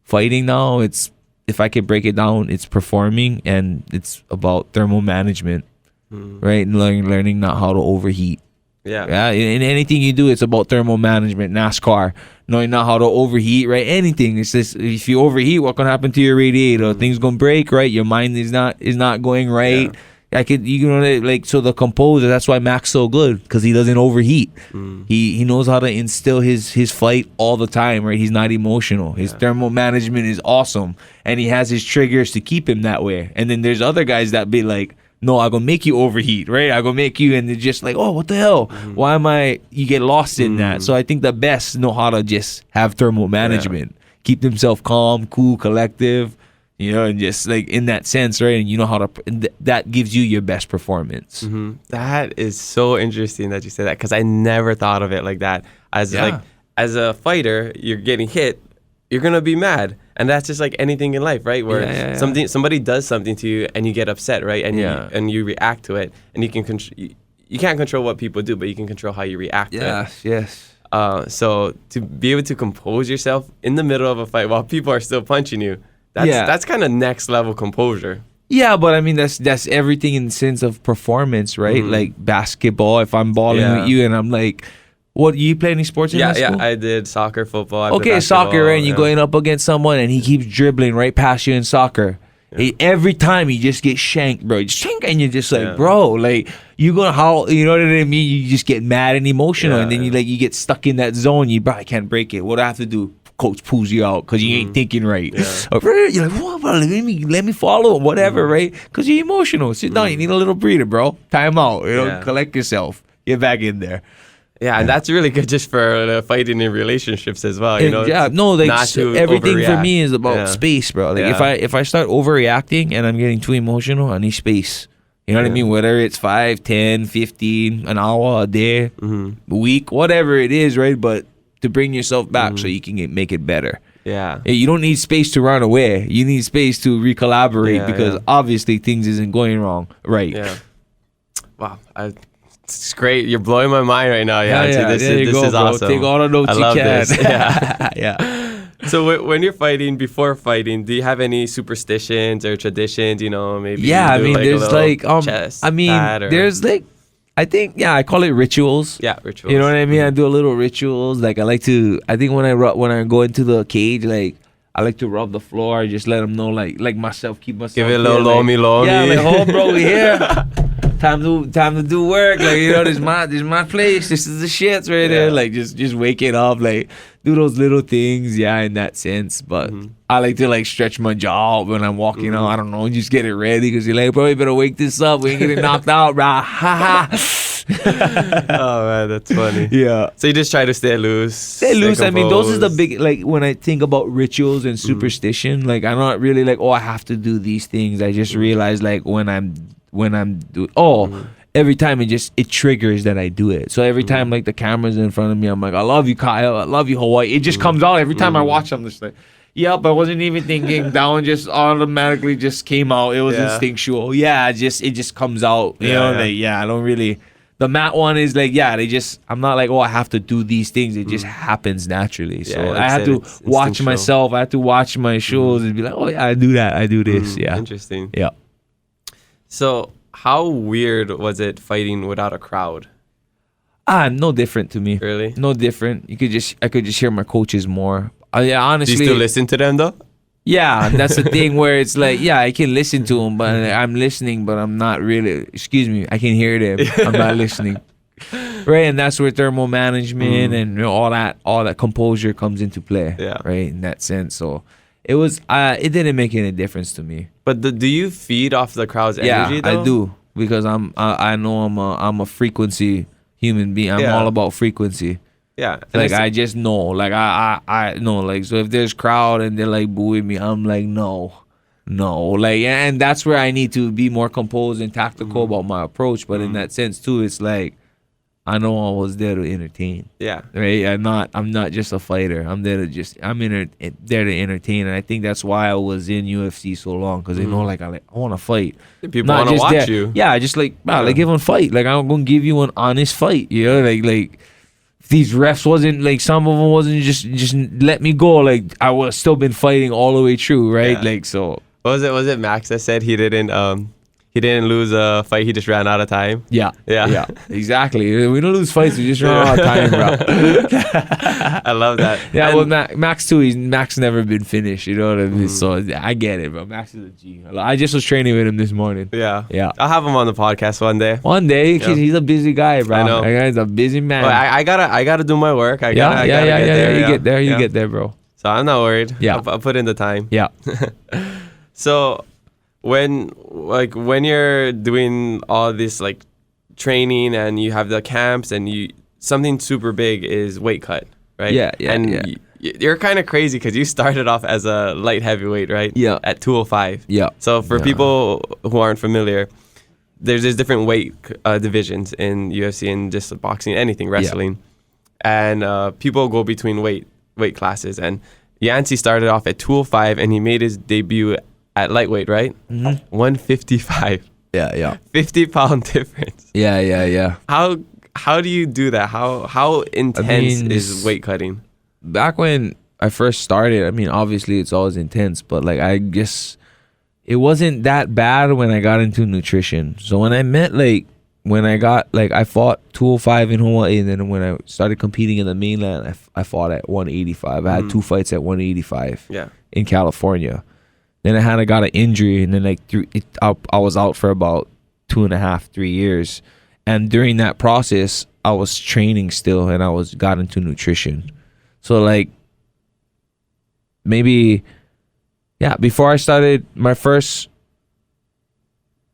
fighting now, it's if I could break it down, it's performing and it's about thermal management, right? And learning not how to overheat. Yeah. In anything you do, it's about thermal management. NASCAR, knowing not how to overheat, right? Anything. It's just if you overheat, what can happen to your radiator? Things gonna break, right? Your mind is not going right. Yeah. So the composer. That's why Mac's so good, because he doesn't overheat. He knows how to instill his fight all the time, right? He's not emotional. His thermal management is awesome, and he has his triggers to keep him that way. And then there's other guys that be like, no, I'm gonna make you overheat, right? I'm gonna make you, and they're just like, oh, what the hell? Why am I? You get lost in that. So I think the best know how to just have thermal management, keep themselves calm, cool, collective, and just like in that sense, right? And you know how to, that gives you your best performance. That is so interesting that you say that, because I never thought of it like that. As a fighter, you're getting hit, you're gonna be mad. And that's just like anything in life, right? Where somebody does something to you and you get upset, right? And you react to it, and you can't control what people do, but you can control how you react to it. Yes. So to be able to compose yourself in the middle of a fight while people are still punching you, that's kind of next level composure. Yeah, but I mean that's everything in the sense of performance, right? Like basketball, if I'm balling with you and I'm like, what, you play any sports in high school? Yeah, I did soccer, football. Okay, soccer, right? And you're going up against someone and he keeps dribbling right past you in soccer. Every time he just gets shanked, bro. And you're just like, bro, like, you're going to howl, you know what I mean? You just get mad and emotional, and then you get stuck in that zone. Bro, I can't break it. What do I have to do? Coach pulls you out because you ain't thinking right. You're like, what, bro? Let me follow, whatever, right? Because you're emotional. Sit down. You need a little breather, bro. Time out. Collect yourself. Get back in there. Yeah, and that's really good just for fighting in relationships as well. Everything for me is about space, bro. Like if I start overreacting and I'm getting too emotional, I need space. You know what I mean? Whether it's 5, 10, 15, an hour, a day, a week, whatever it is, right? But to bring yourself back so you can make it better. Yeah. You don't need space to run away. You need space to recollaborate because obviously things isn't going wrong. Right. Yeah. Wow. It's great. You're blowing my mind right now. This is bro. awesome. Take all the notes you can. This. Yeah. So when you're fighting, before fighting, do you have any superstitions or traditions? Maybe. Yeah, I mean, there's chest, there's I think I call it rituals. Yeah, rituals. You know what I mean? I do a little rituals. Like I think when I go into the cage, like I like to rub the floor. Just let them know, like myself, keep myself. Give it a little loamy. Yeah, like, oh, bro, we here. Time to do work. Like, this is my place. This is the shits right there. Like, just wake it up. Like, do those little things. Yeah, in that sense. But I like to stretch my jaw when I'm walking out. I don't know, just get it ready, because you're like, bro, you better wake this up. We ain't getting knocked out, bro. Ha ha. Oh man, that's funny. Yeah. So you just try to stay loose. I mean, those is the big, when I think about rituals and superstition, I'm not really I have to do these things. I just realize every time it triggers that I do it. So every time the camera's in front of me, I'm like, I love you, Kyle. I love you, Hawaii. It just comes out every time I watch. I'm just like, yep, I wasn't even thinking. That one just automatically just came out. It was instinctual. Yeah, it just comes out. You know, I don't really. The mat one is I'm not I have to do these things. It just happens naturally. So I have to watch myself. I have to watch my shows and be like, oh yeah, I do that. I do this. Yeah. Interesting. Yeah. So how weird was it fighting without a crowd? No different to me. Really? No different. I could just hear my coaches more. Honestly. Do you still listen to them though? Yeah, that's the thing where it's I can listen to them, but I'm listening, but I'm not really. Excuse me, I can hear them. I'm not listening. Right, and that's where thermal management and all that composure comes into play. Yeah. Right, in that sense. So it was. It didn't make any difference to me. But do you feed off the crowd's energy? Though? I do, because I know I'm a frequency human being. I'm all about frequency. Yeah. I just know. I know. So if there's crowd and they're booing me, I'm like, no. And that's where I need to be more composed and tactical about my approach. But in that sense too, it's I know I was there to entertain. Yeah. Right. I'm not just a fighter. I'm there to there to entertain. And I think that's why I was in UFC so long, because they know I want to fight. People want to watch you. Yeah. Just give one fight. I'm gonna give you an honest fight. You know, these refs wasn't like, some of them wasn't just let me go, like I would have still been fighting all the way through, right? Like, so was it Max that said he didn't lose a fight, he just ran out of time? Yeah, exactly. We don't lose fights, we just run out of time, bro. I love that. Yeah, well, Max too, Max never been finished, you know what I mean? So I get it, bro. Max is a G. I just was training with him this morning. Yeah. I'll have him on the podcast one day. He's a busy guy, bro. I know. That guy's a busy man. Well, I gotta do my work. I gotta get there. You get there, bro. So I'm not worried. Yeah. I'll put in the time. Yeah. So when you're doing all this like training and you have the camps and something super big is weight cut, right? Yeah. You're kind of crazy because you started off as a light heavyweight, right? Yeah. At 205. Yeah. So for people who aren't familiar, there's different weight divisions in UFC and just boxing, anything, wrestling. And people go between weight classes. And Yancy started off at 205 and he made his debut at lightweight, right? 155. Yeah. 50-pound difference. Yeah. How do you do that? How intense is weight cutting? Back when I first started, I mean, obviously it's always intense, but like I guess it wasn't that bad when I got into nutrition. So when I fought 205 in Hawaii, and then when I started competing in the mainland, I fought at 185. I had 2 fights at 185 in California. Then I got an injury, and then I was out for about 2.5, 3 years. And during that process, I was training still, and I got into nutrition. So like maybe, before I started my first,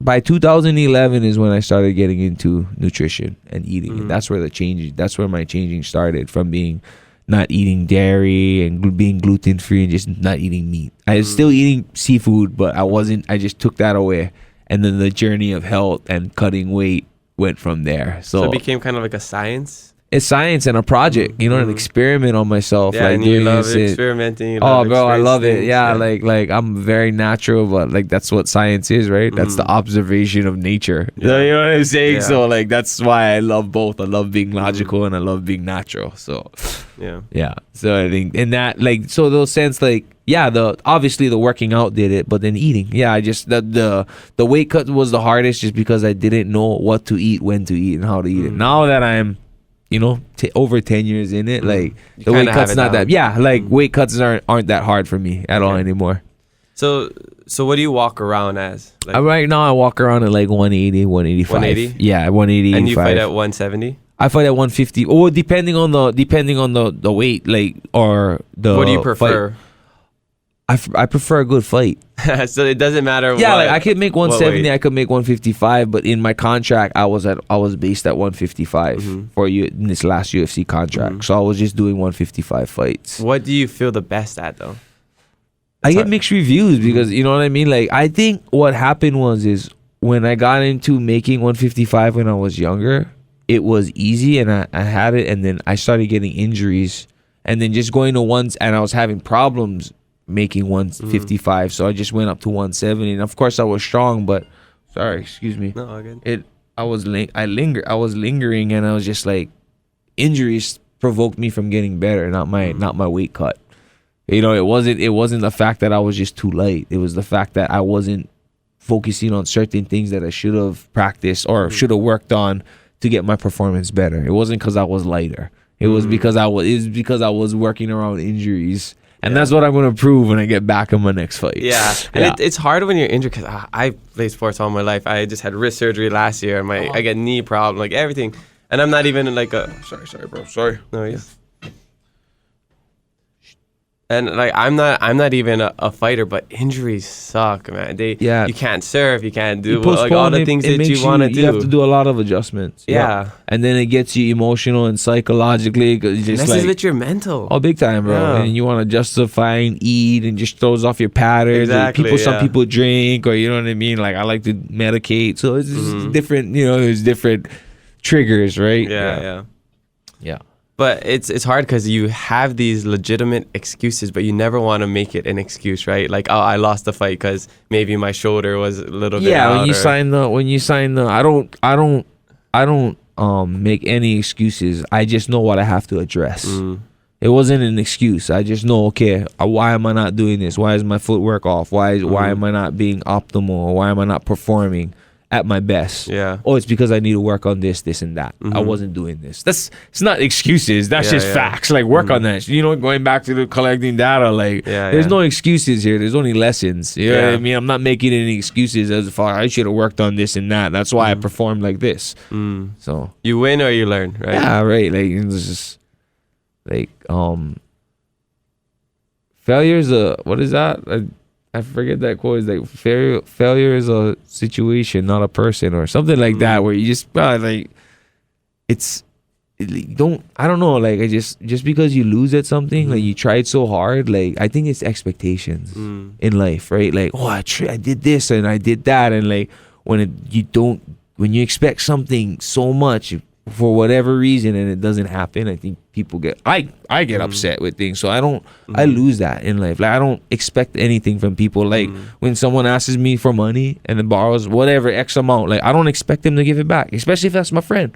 by 2011 is when I started getting into nutrition and eating. And that's where my changing started, from being not eating dairy and being gluten free and just not eating meat. I was still eating seafood, but I just took that away. And then the journey of health and cutting weight went from there. So it became kind of like a science? It's science and a project, you know, an experiment on myself. Yeah, like, and you love experimenting. I love it. Yeah, like I'm very natural, but like that's what science is, right? That's the observation of nature. Yeah. You know what I'm saying? Yeah. So like that's why I love both. I love being logical and I love being natural. So yeah. So I think in that, like, so those sense, like, obviously the working out did it, but then eating. Yeah, I just the weight cut was the hardest, just because I didn't know what to eat, when to eat, and how to eat it. Now that I'm, over 10 years in it, like the weight cuts not that. Yeah, like weight cuts aren't that hard for me at all anymore. So what do you walk around as? Like, right now I walk around at like 180, 185. 180? Yeah, 180. And you fight at 170? I fight at 150. Or depending on the weight, like, or the. What do you prefer? Fight. I prefer a good fight. So it doesn't matter. Yeah, like I could make 170, I could make 155, but in my contract I was based at 155 for you in this last UFC contract. So I was just doing 155 fights. What do you feel the best at though? I get mixed reviews because you know what I mean. Like I think what happened is when I got into making 155 when I was younger, it was easy and I had it, and then I started getting injuries, and then just going to ones, and I was having problems making 155, so I just went up to 170, and of course I was strong, but excuse me. No, all good. I was lingering, and I was just like, injuries provoked me from getting better, not my weight cut. It wasn't the fact that I was just too light. It was the fact that I wasn't focusing on certain things that I should have practiced or should have worked on to get my performance better. It wasn't because I was lighter. It was because I was working around injuries. And that's what I'm going to prove when I get back in my next fight. Yeah. And it's hard when you're injured, because I played sports all my life. I just had wrist surgery last year, and I get knee problem, like everything. And I'm not even like a... Sorry, bro. Sorry. No, yes. And like I'm not even a fighter, but injuries suck, man. You can't surf, you can't do like all the things that you want to do. You have to do a lot of adjustments. Yeah. And then it gets you emotional and psychologically. Just messes with your mental. Oh, big time, bro. Yeah. And you want to justify and eat, and just throws off your patterns. Exactly. Some people drink, or you know what I mean. Like I like to medicate, so it's just different. There's different triggers, right? Yeah. But it's hard because you have these legitimate excuses, but you never want to make it an excuse, right? Like, oh, I lost the fight because maybe my shoulder was a little bit out. Yeah, when you sign the, I don't make any excuses. I just know what I have to address. It wasn't an excuse. I just know, okay, why am I not doing this? Why is my footwork off? Why am I not being optimal? Or why am I not performing at my best? Yeah. Oh, it's because I need to work on this and that. I wasn't doing this. It's not excuses. That's just facts. Like, work on that. You know, going back to the collecting data, like, there's no excuses here. There's only lessons. You know what I mean? I'm not making any excuses as if I should have worked on this and that. That's why I performed like this. So you win or you learn, right? Yeah, right. Like, it's just like failure is what is that? I forget that quote. Is like failure is a situation, not a person, or something like that. Where you just like I don't know. Like, just because you lose at something, like you tried so hard. Like, I think it's expectations in life, right? Like, oh, I did this and I did that, and like when you expect something so much for whatever reason and it doesn't happen, I think people I get upset with things. So I lose that in life. Like, I don't expect anything from people. Like, when someone asks me for money and then borrows whatever X amount, like, I don't expect them to give it back, especially if that's my friend.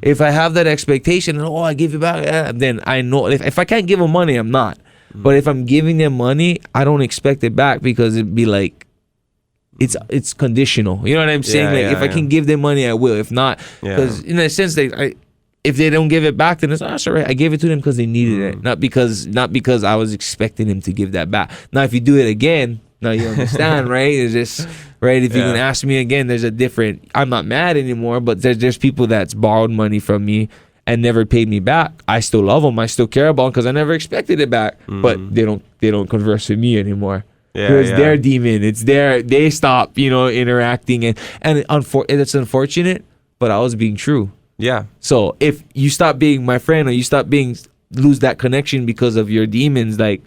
If I have that expectation and I give it back, then I know if I can't give them money, I'm not. But if I'm giving them money, I don't expect it back, because it'd be like, it's conditional. You know what I'm saying? If I can give them money, I will. If not, because in a sense, if they don't give it back, then it's all right. I gave it to them because they needed it, not because I was expecting them to give that back. Now, if you do it again, now you understand, right? It's just right. If you can ask me again, there's a different. I'm not mad anymore, but there's people that's borrowed money from me and never paid me back. I still love them. I still care about them because I never expected it back. But they don't converse with me anymore. It's their demon. It's they stop, interacting, and it's unfortunate, but I was being true. Yeah. So if you stop being my friend, or you lose that connection because of your demons, like,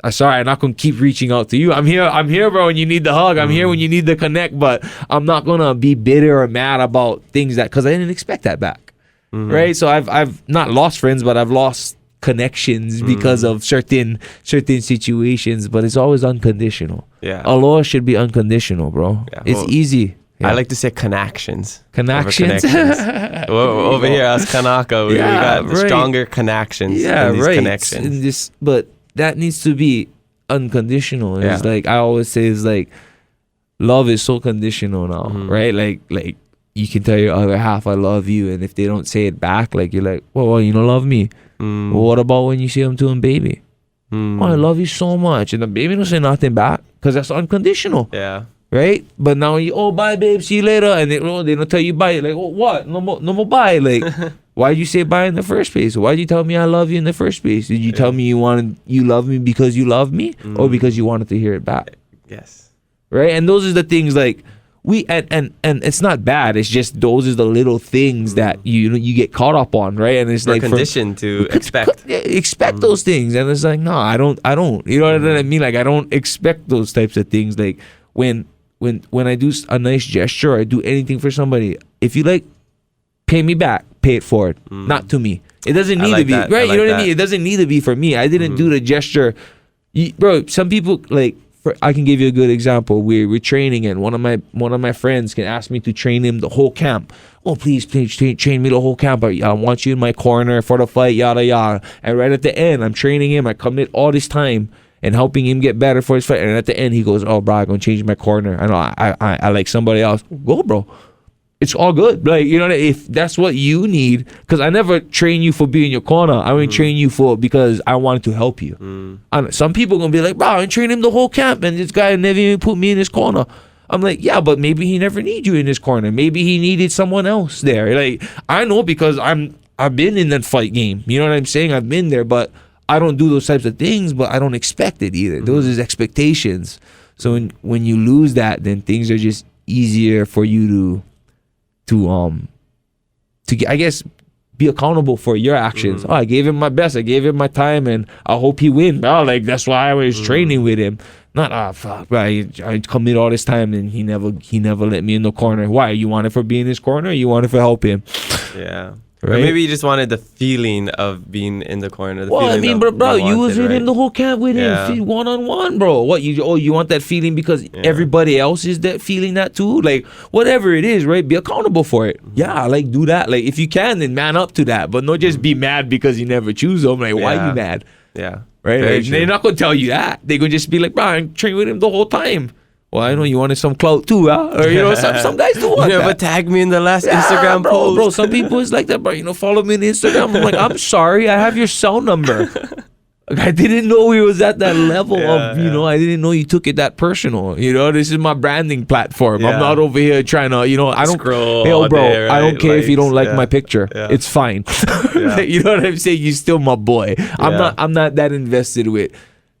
sorry, I'm not gonna keep reaching out to you. I'm here, bro, when you need the hug. I'm here when you need the connect, but I'm not gonna be bitter or mad about things because I didn't expect that back. Right? So I've not lost friends, but I've lost connections because of certain situations, but it's always unconditional. Aloha should be unconditional, bro. It's easy. I like to say connections. Connections. Over here, us Kanaka, we got stronger connections. Yeah, in these right. connections. But that needs to be unconditional. It's like I always say, it's like love is so conditional now, right? Like you can tell your other half I love you, and if they don't say it back, like, you're like, well, you don't love me. Well, what about when you say them to them, baby? Oh, I love you so much, and the baby don't say nothing back because that's unconditional. Yeah. Right? But now bye, babe, see you later, and they don't tell you bye. Like, what? No more bye. Like, why'd you say bye in the first place? Why'd you tell me I love you in the first place? Did you tell me you love me because you love me, or because you wanted to hear it back? Yes. Right? And those are the things, like, and it's not bad. It's just those are the little things that you get caught up on, right? And it's we're like conditioned to expect those things, and it's like, no, I don't. You know what I mean? Like, I don't expect those types of things. Like, when I do a nice gesture, or I do anything for somebody, if you like, pay me back, pay it forward, not to me. It doesn't need to be right. You know what I mean? It doesn't need to be for me. I didn't do the gesture, bro. Some people, like, I can give you a good example. We're training, and one of my friends can ask me to train him the whole camp. Oh, please train me the whole camp. I want you in my corner for the fight, yada yada. And right at the end, I'm training him. I commit all this time and helping him get better for his fight. And at the end, he goes, "Oh, bro, I'm gonna change my corner. I know I like somebody else. Go, bro. It's all good. Like, you know, if that's what you need, because I never train you for being your corner. I would train you because I wanted to help you. And some people gonna be like, bro, I trained him the whole camp, and this guy never even put me in his corner. I'm like, yeah, but maybe he never needed you in his corner. Maybe he needed someone else there. Like, I know, because I've been in that fight game. You know what I'm saying? I've been there, but I don't do those types of things, but I don't expect it either. Those is expectations. So when you lose that, then things are just easier for you to I guess be accountable for your actions. Oh, I gave him my best. I gave him my time, and I hope he win. Oh, like, that's why I was training with him. Not fuck, right? I commit all this time, and he never let me in the corner. Why? You want it for being in his corner, or you want it for help him? Yeah. Right? Or maybe you just wanted the feeling of being in the corner. Well, I mean, bro, you was in the whole camp with him, one-on-one, bro. What you want that feeling because everybody else is that feeling that too? Like, whatever it is, right? Be accountable for it. Yeah, like, do that. Like, if you can, then man up to that. But not just be mad because you never choose them. Like, why are you mad? Yeah. Right? Like, they're not going to tell you that. They're going to just be like, bro, I trained with him the whole time. Well, I know you wanted some clout too, huh? Or, some guys do want that. But tag me in the last Instagram post. Bro, some people is like that, bro. Follow me on Instagram. I'm like, I'm sorry, I have your cell number. Like, I didn't know we was at that level of, I didn't know you took it that personal. This is my branding platform. I'm not over here trying to, I don't scroll. Hey, bro, day, right? I don't care if you don't like my picture. It's fine. You know what I'm saying? You're still my boy. I'm not that invested with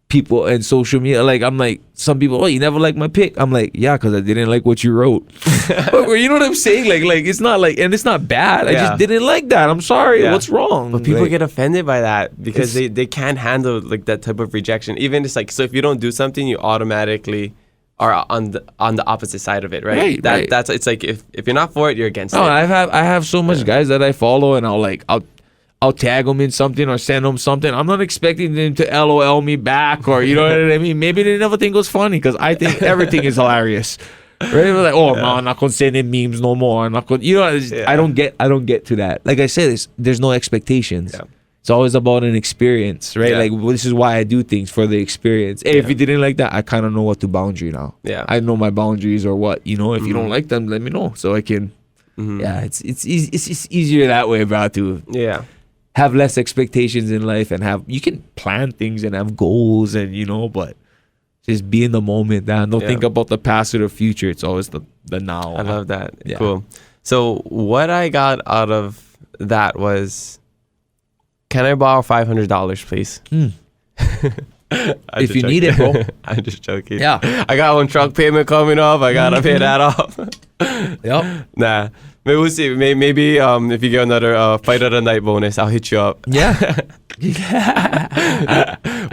people and social media. Like, I'm like, some people, you never liked my pic. I'm like, yeah, because I didn't like what you wrote. But you know what I'm saying? Like it's not like, and it's not bad. I just didn't like that. I'm sorry. What's wrong? But people get offended by that because they can't handle like that type of rejection. Even it's like, so if you don't do something, you automatically are on the opposite side of it, right? That's it's like if you're not for it, you're against it. I have so much guys that I follow, and I'll tag them in something or send them something. I'm not expecting them to LOL me back or, you know what I mean? Maybe they never think it was funny because I think everything is hilarious. Right? They're like, no, I'm not going to send in memes no more. I'm not going I don't get to that. Like I said, there's no expectations. Yeah. It's always about an experience, right? Yeah. Like, this is why I do things, for the experience. Hey, if you didn't like that, I kind of know what to boundary now. Yeah. I know my boundaries or what, if you don't like them, let me know so I can, it's easier that way, bro, to have less expectations in life and you can plan things and have goals and, but just be in the moment, don't think about the past or the future. It's always the now. I love that. Yeah. Cool. So what I got out of that was, can I borrow $500, please? If you need it, bro. I'm just joking. Yeah. I got one truck payment coming up. I got to pay that off. Yep. Nah. Maybe we'll see. Maybe if you get another fight of the night bonus, I'll hit you up. Yeah.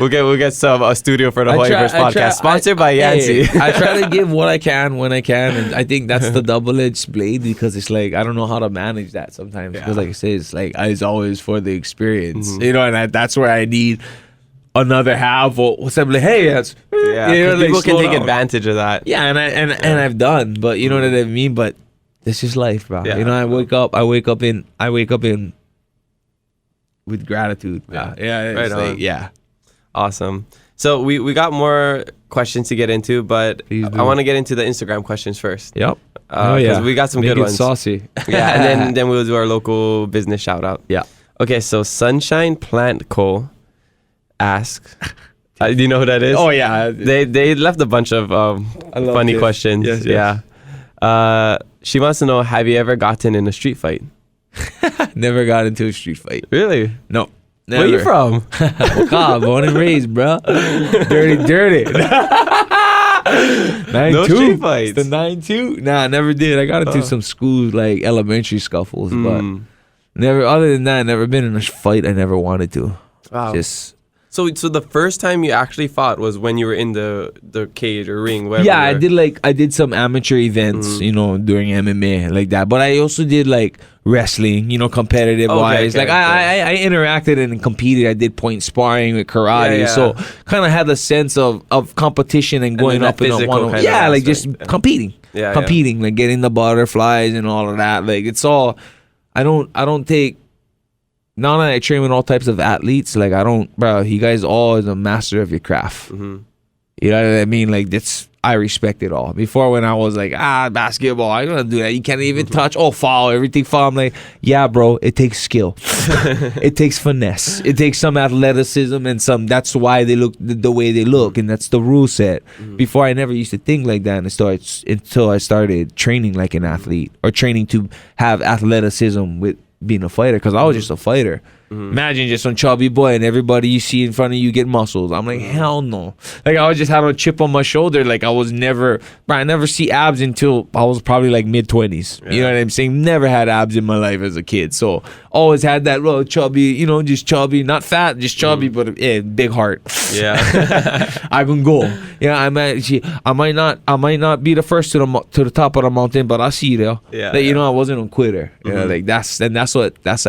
We'll get a studio for the Hawaiiverse podcast, sponsored by Yancy. I try to give what I can when I can, and I think that's the double-edged blade because it's like I don't know how to manage that sometimes. Because like I say, it's like it's always for the experience, and that's where I need another half or something. Like, hey, that's people can take advantage of that. Yeah, and I've done, but you know what I mean. But this is life, bro. Yeah. I wake up in with gratitude. Yeah. Awesome. So we got more questions to get into, but I want to get into the Instagram questions first. Yep. Because we got some good ones. Saucy. Yeah, and then we'll do our local business shout out. Yeah. Okay, so Sunshine Plant Co. asks, do you know who that is? Oh yeah. They left a bunch of funny questions. Yes. Yeah. She wants to know, have you ever gotten in a street fight? Never got into a street fight. Really? No. Never. Where you from? God, born and raised, bro. Dirty. 9-2. No street fights. The 9-2. Nah, never did. I got into some school, like elementary scuffles, but never. Other than that, never been in a fight. I never wanted to. Wow. Just. So the first time you actually fought was when you were in the cage or ring, wherever. Yeah, I did some amateur events, during MMA like that. But I also did like wrestling, competitive wise. Like I interacted and competed. I did point sparring with karate, so kind of had a sense of competition and going up in a one. Yeah, like just competing, like getting the butterflies and all of that. Like it's all. I don't take. Now that I train with all types of athletes, like you guys all is a master of your craft. Mm-hmm. You know what I mean? Like I respect it all. Before when I was like, basketball, I don't do that. You can't even touch. Oh, foul, everything foul. I'm like, yeah, bro, it takes skill. It takes finesse. It takes some athleticism and some. That's why they look the way they look, and that's the rule set. Mm-hmm. Before I never used to think like that, until I started training like an athlete or training to have athleticism with being a fighter, because I was just a fighter. Imagine just some chubby boy and everybody you see in front of you get muscles. I'm like, hell no. Like, I just had a chip on my shoulder. Like, I never see abs until I was probably like mid-20s. You know what I'm saying? Never had abs in my life as a kid. So always had that little chubby, you know, just chubby, not fat, just chubby, but big heart. Yeah. I can go. Yeah, I might not be the first to the top of the mountain, but I see you there. Yeah. Like, you know, I wasn't a quitter. You know, like I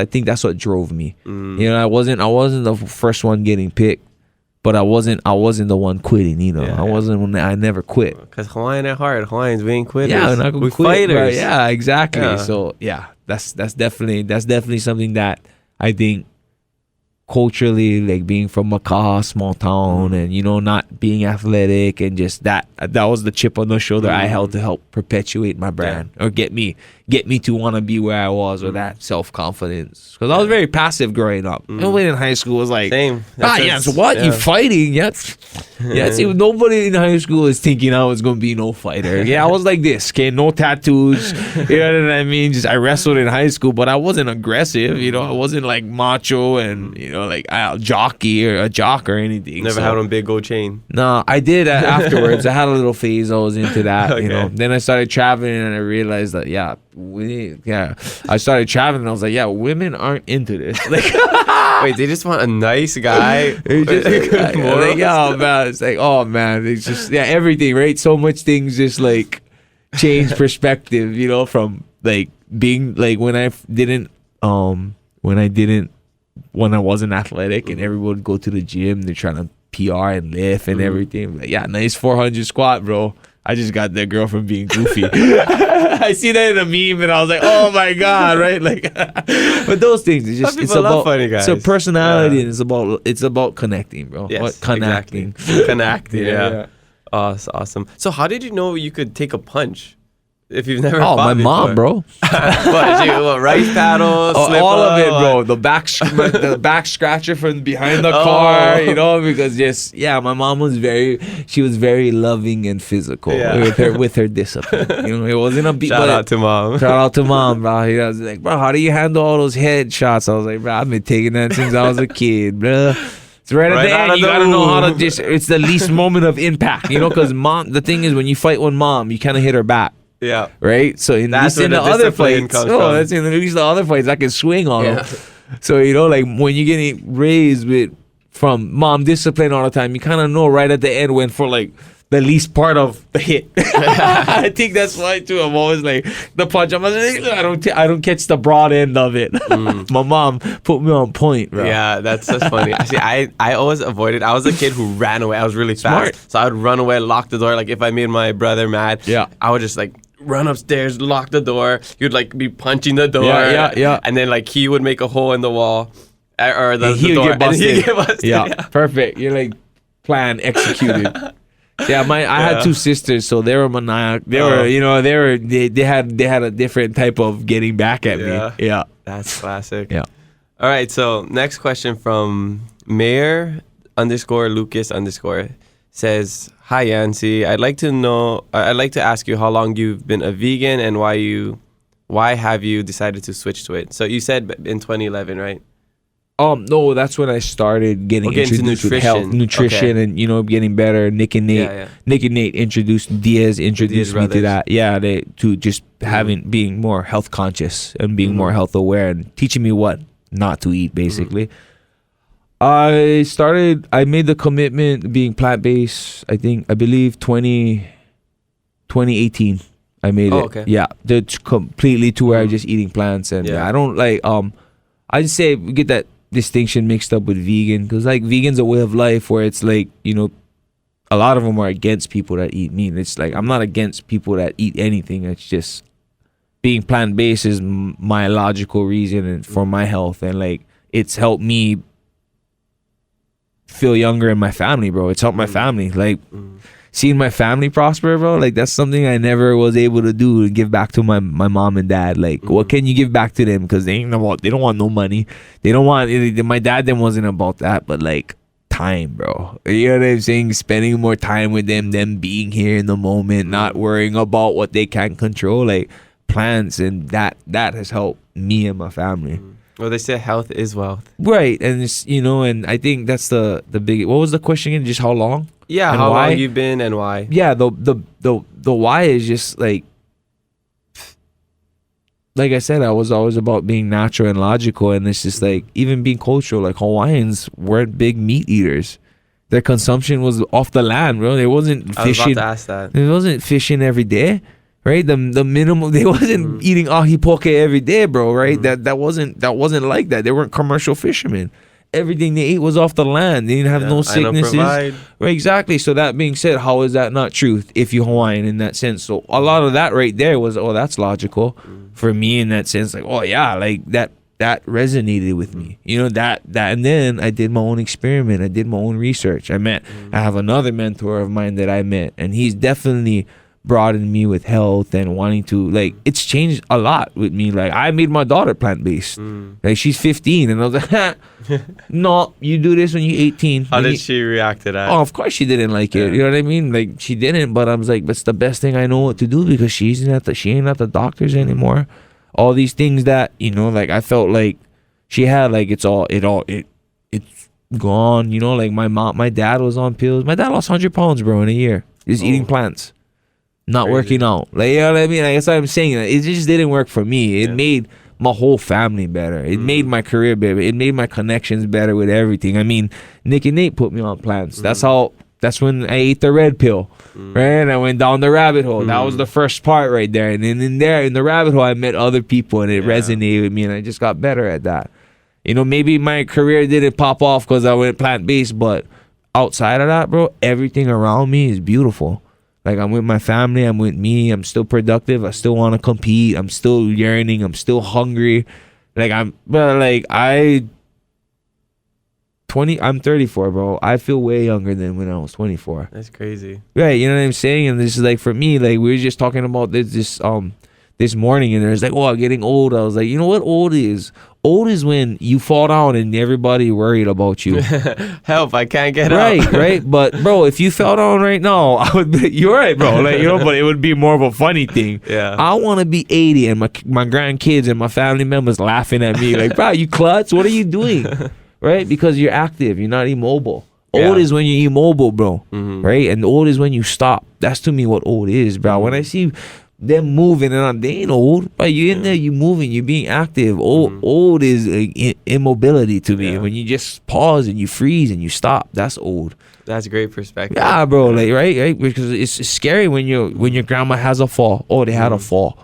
think that's what drove me. You know, I wasn't the first one getting picked, but I wasn't the one quitting. You know, I never quit. Because Hawaiian at heart, Hawaiians, we ain't quitters. Yeah, we're not gonna quit, fighters. Right? Yeah, exactly. Yeah. So yeah, that's definitely something that I think culturally, like being from Makaha, small town, and you know, not being athletic, and just that was the chip on the shoulder I held to help perpetuate my brand or get me to want to be where I was, or that self-confidence, because I was very passive growing up. Nobody in high school was like, same. So what, you fighting? See, nobody in high school is thinking I was gonna be no fighter. I was like this, okay, no tattoos, you know what I mean? Just I wrestled in high school, but I wasn't aggressive, you know, I wasn't like macho and you know, like a jockey or a jock or anything. Never had on big gold chain. No, I did afterwards. I had a little phase. I was into that, you know. Then I started traveling and I realized that I started traveling and I was like, women aren't into this. Like, wait, they just want a nice guy. It's like, oh man, it's just everything, right? So much things just like change perspective, you know, from like being like when I wasn't athletic and everyone would go to the gym, they're trying to PR and lift and everything. Like, nice 400 squat, bro. I just got that girl from being goofy. I see that in a meme and I was like, oh my God, right? Like, but those things, it's about funny guys. It's a personality and it's about connecting, bro. Yes, connecting. Exactly. Connecting, yeah. Oh, that's awesome. So how did you know you could take a punch? If you've never fought my before. mom, bro. what, rice paddle, slip all of it, bro. The back scratcher from behind the car, you know, because my mom was very loving and physical with her discipline. You know, it wasn't a beat. Shout out to mom, bro. He was like, bro, how do you handle all those headshots? I was like, bro, I've been taking that since I was a kid, bro. It's right at the end. You gotta know how to it's the least moment of impact, you know, because mom. The thing is, when you fight one mom, you kind of hit her back. Yeah. Right? So in the other fights, that's in at least the other fights I can swing on them. So, you know, like when you're getting raised from mom discipline all the time, you kind of know right at the end when for like the least part of the hit. I think that's why too. I'm always like the punch. I'm like, I don't catch the broad end of it. My mom put me on point, bro. Yeah, that's funny. See, I always avoided. I was a kid who ran away. I was really fast, so I would run away, lock the door. Like if I made my brother mad, I would just like run upstairs, lock the door. You'd like be punching the door, and then like he would make a hole in the wall, or the door, get busted. and he'd get busted. Yeah, perfect. You're like plan executed. I had two sisters, so they were maniac. They were, you know, they had a different type of getting back at me. Yeah, that's classic. Yeah. All right, so next question from Mayor _Lucas_ says, "Hi Yancy, I'd like to ask you how long you've been a vegan and why have you decided to switch to it?" So you said in 2011, right? No, that's when I started getting introduced to health, nutrition, and you know, getting better. Nick and Nate introduced me to that. Yeah, to just being more health conscious and being more health aware and teaching me what not to eat, basically. I made the commitment being plant-based, I believe 2018. I made it. Okay. Yeah, that's completely to where I'm just eating plants, and I don't like, I just say we get that distinction mixed up with vegan, because like vegan's a way of life where it's like, you know, a lot of them are against people that eat meat. It's like, I'm not against people that eat anything. It's just being plant-based is my logical reason and for my health, and like it's helped me feel younger in my family, bro. It's helped my family. Like seeing my family prosper, bro, like that's something I never was able to do, to give back to my mom and dad. Like what can you give back to them? Because they don't want no money. They don't want, my dad then wasn't about that, but like time, bro. You know what I'm saying? Spending more time with them being here in the moment, not worrying about what they can't control, like plants, and that has helped me and my family. Well, they say health is wealth. Right, and it's, and I think that's the big. What was the question again? Just how long? Yeah, and how why? long you've been and why. Yeah, the why is just like I said, I was always about being natural and logical, and it's just like even being cultural. Like Hawaiians weren't big meat eaters. Their consumption was off the land, bro. They wasn't fishing. I was about to ask that. They wasn't fishing every day, right? The minimum, they wasn't eating ahi poke every day, bro. Right? That wasn't like that. They weren't commercial fishermen. Everything they ate was off the land. They didn't have no sicknesses. Right, exactly. So that being said, how is that not truth if you're Hawaiian in that sense? So a lot of that right there was, that's logical for me in that sense. Like, like that resonated with me. That and then I did my own experiment. I did my own research. I have another mentor of mine that I met, and he's definitely broadened me with health and wanting to, like, it's changed a lot with me. Like, I made my daughter plant-based. Like, she's 15, and I was like, no, you do this when you're 18. How did she react to that? Oh, of course she didn't like it. You know what I mean? Like, she didn't, but I was like, that's the best thing I know what to do, because she ain't at the doctors anymore. All these things that, like, I felt like she had, like, it's gone. Like, my dad was on pills. My dad lost 100 pounds, bro, in a year. Just eating plants. Not working out. Like, you know what I mean? Like, that's what I'm saying. It just didn't work for me. It made my whole family better. It made my career better. It made my connections better with everything. I mean, Nick and Nate put me on plants. That's when I ate the red pill. Right? And I went down the rabbit hole. That was the first part right there. And then in the rabbit hole, I met other people, and it resonated with me, and I just got better at that. Maybe my career didn't pop off because I went plant-based, but outside of that, bro, everything around me is beautiful. Like, I'm with my family, I'm with me, I'm still productive, I still want to compete, I'm still yearning, I'm still hungry. Like, I'm 34, bro. I feel way younger than when I was 24. That's crazy. Right, you know what I'm saying? And this is like, for me, like, we were just talking about this morning, and there's like, I'm getting old. I was like, you know what old is? Old is when you fall down and everybody worried about you. Help, I can't get up. Right. But, bro, if you fell down right now, I would be, you're right, bro. Like, but it would be more of a funny thing. Yeah. I want to be 80 and my grandkids and my family members laughing at me like, bro, you klutz, what are you doing? Right? Because you're active, you're not immobile. Old is when you're immobile, bro. Right? And old is when you stop. That's to me what old is, bro. When I see them moving, and they ain't old, but you're in there, you moving, you're being active. Old is immobility to me. When you just pause and you freeze and you stop, that's old. That's a great perspective. Yeah, bro. Like, right, because it's scary when your grandma has a fall. They had a fall,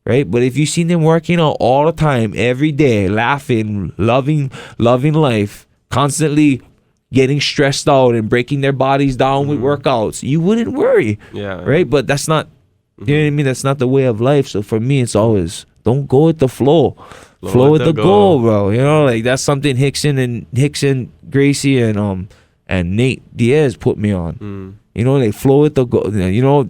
right? But if you see them working out all the time, every day, laughing, loving life, constantly getting stressed out and breaking their bodies down with workouts, you wouldn't worry. Yeah. Right? But that's not, you know what I mean? That's not the way of life. So for me, it's always, don't go with the flow. Flow with the goal, bro. You know, like, that's something Hickson, Gracie, and Nate Diaz put me on. You know, like, flow with the goal.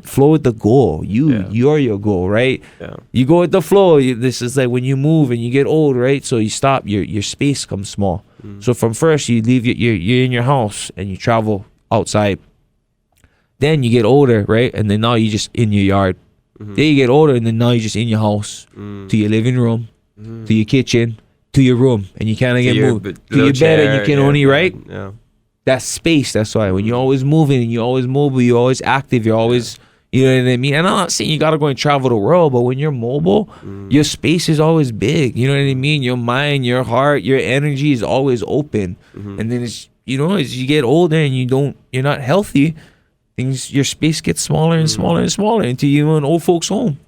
Flow with the goal. You're your goal, right? Yeah. You go with the flow. This is like when you move and you get old, right? So you stop. Your space comes small. So from first, you leave you're in your house and you travel outside. Then you get older, right? And then now you're just in your yard. Then you get older, and then now you're just in your house, to your living room, to your kitchen, to your room, and you can't get moved. To your bed, and you can only, right? Yeah. That's space. That's why when you're always moving and you're always mobile, you're always active, you're always, you know what I mean? And I'm not saying you got to go and travel the world, but when you're mobile, your space is always big. You know what I mean? Your mind, your heart, your energy is always open. And then it's, as you get older and you're not healthy, your space gets smaller and smaller and smaller until you're in old folks' home.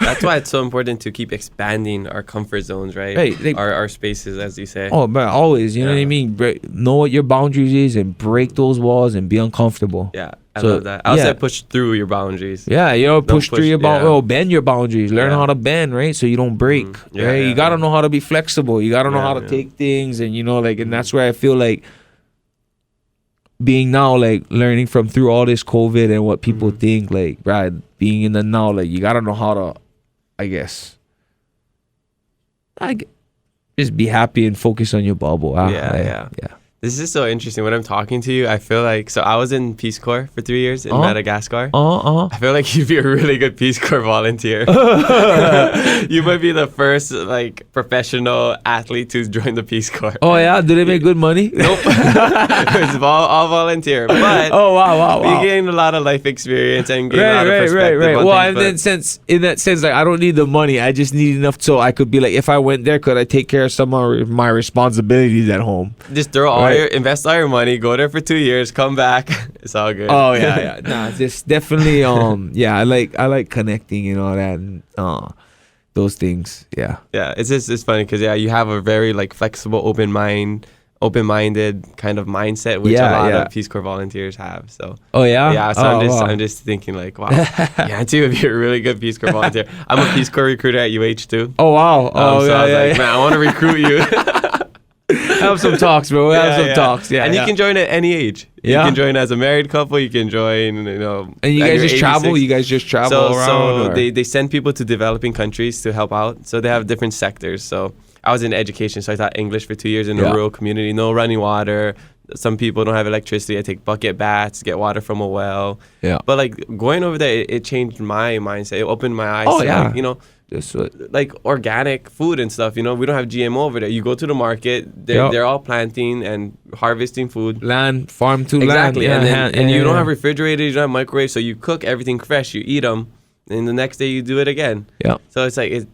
That's why it's so important to keep expanding our comfort zones, right? Like, our spaces, as you say. Oh, but always, you know what I mean? Know what your boundaries is and break those walls and be uncomfortable. Yeah, I love that. I also push through your boundaries. Yeah, push through your boundaries. Bend your boundaries. Learn how to bend, right? So you don't break, right? You got to know how to be flexible. You got to know how to take things, and, and that's where I feel like being now, like, learning from through all this COVID and what people think, like, right, being in the now, like, you gotta know how to, I guess, just be happy and focus on your bubble. Yeah. This is so interesting. When I'm talking to you, I feel like, so I was in Peace Corps for 3 years in Madagascar. I feel like you'd be a really good Peace Corps volunteer. You might be the first like professional athlete to join the Peace Corps. Oh yeah, do they make good money? Nope. It's all volunteer. But wow. You gain a lot of life experience and gain a lot of perspective. Right. On Well, things, in that sense, like I don't need the money. I just need enough so I could be like, if I went there, could I take care of some of my responsibilities at home? Just throw invest all your money, go there for 2 years, come back. It's all good. Oh yeah. Nah, just definitely. Yeah, I like connecting and all that, and those things. Yeah. Yeah, it's funny because you have a very like flexible, open-minded kind of mindset, which a lot of Peace Corps volunteers have. So. Oh yeah. Yeah. So I'm just thinking like, wow, Yancy would be a really good Peace Corps volunteer. I'm a Peace Corps recruiter at UH too. Oh wow. So I was like, man, I want to recruit you. Have some talks, bro. Have some talks. Yeah. And you can join at any age. Yeah. You can join as a married couple. You can join, And you guys just 86. travel. You guys just travel around. So they send people to developing countries to help out. So they have different sectors. So I was in education, so I taught English for 2 years in a rural community. No running water. Some people don't have electricity. I take bucket baths, get water from a well. Yeah. But like going over there, it changed my mindset. It opened my eyes to like, like organic food and stuff. We don't have GMO over there. You go to the market, they're all planting and harvesting food. Farm to land. Exactly. And you don't have refrigerators, you don't have microwaves, so you cook everything fresh, you eat them, and the next day you do it again. Yeah. So it's like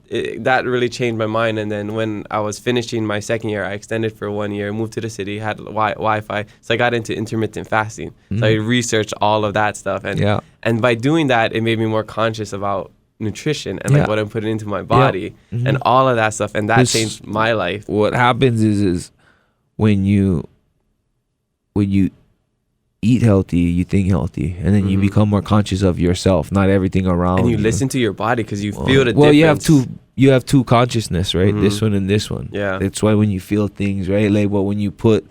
that really changed my mind. And then when I was finishing my second year, I extended for 1 year, moved to the city, had Wi-Fi. So I got into intermittent fasting. So I researched all of that stuff. And by doing that, it made me more conscious about nutrition and like what I'm putting into my body and all of that stuff. And that changed my life. What happens is when you eat healthy, you think healthy, and then you become more conscious of yourself, not everything around. And you listen to your body because you feel the difference. Well, you have two consciousness, right? This one and this one. Yeah. That's why when you feel things, right? Like, well, when you put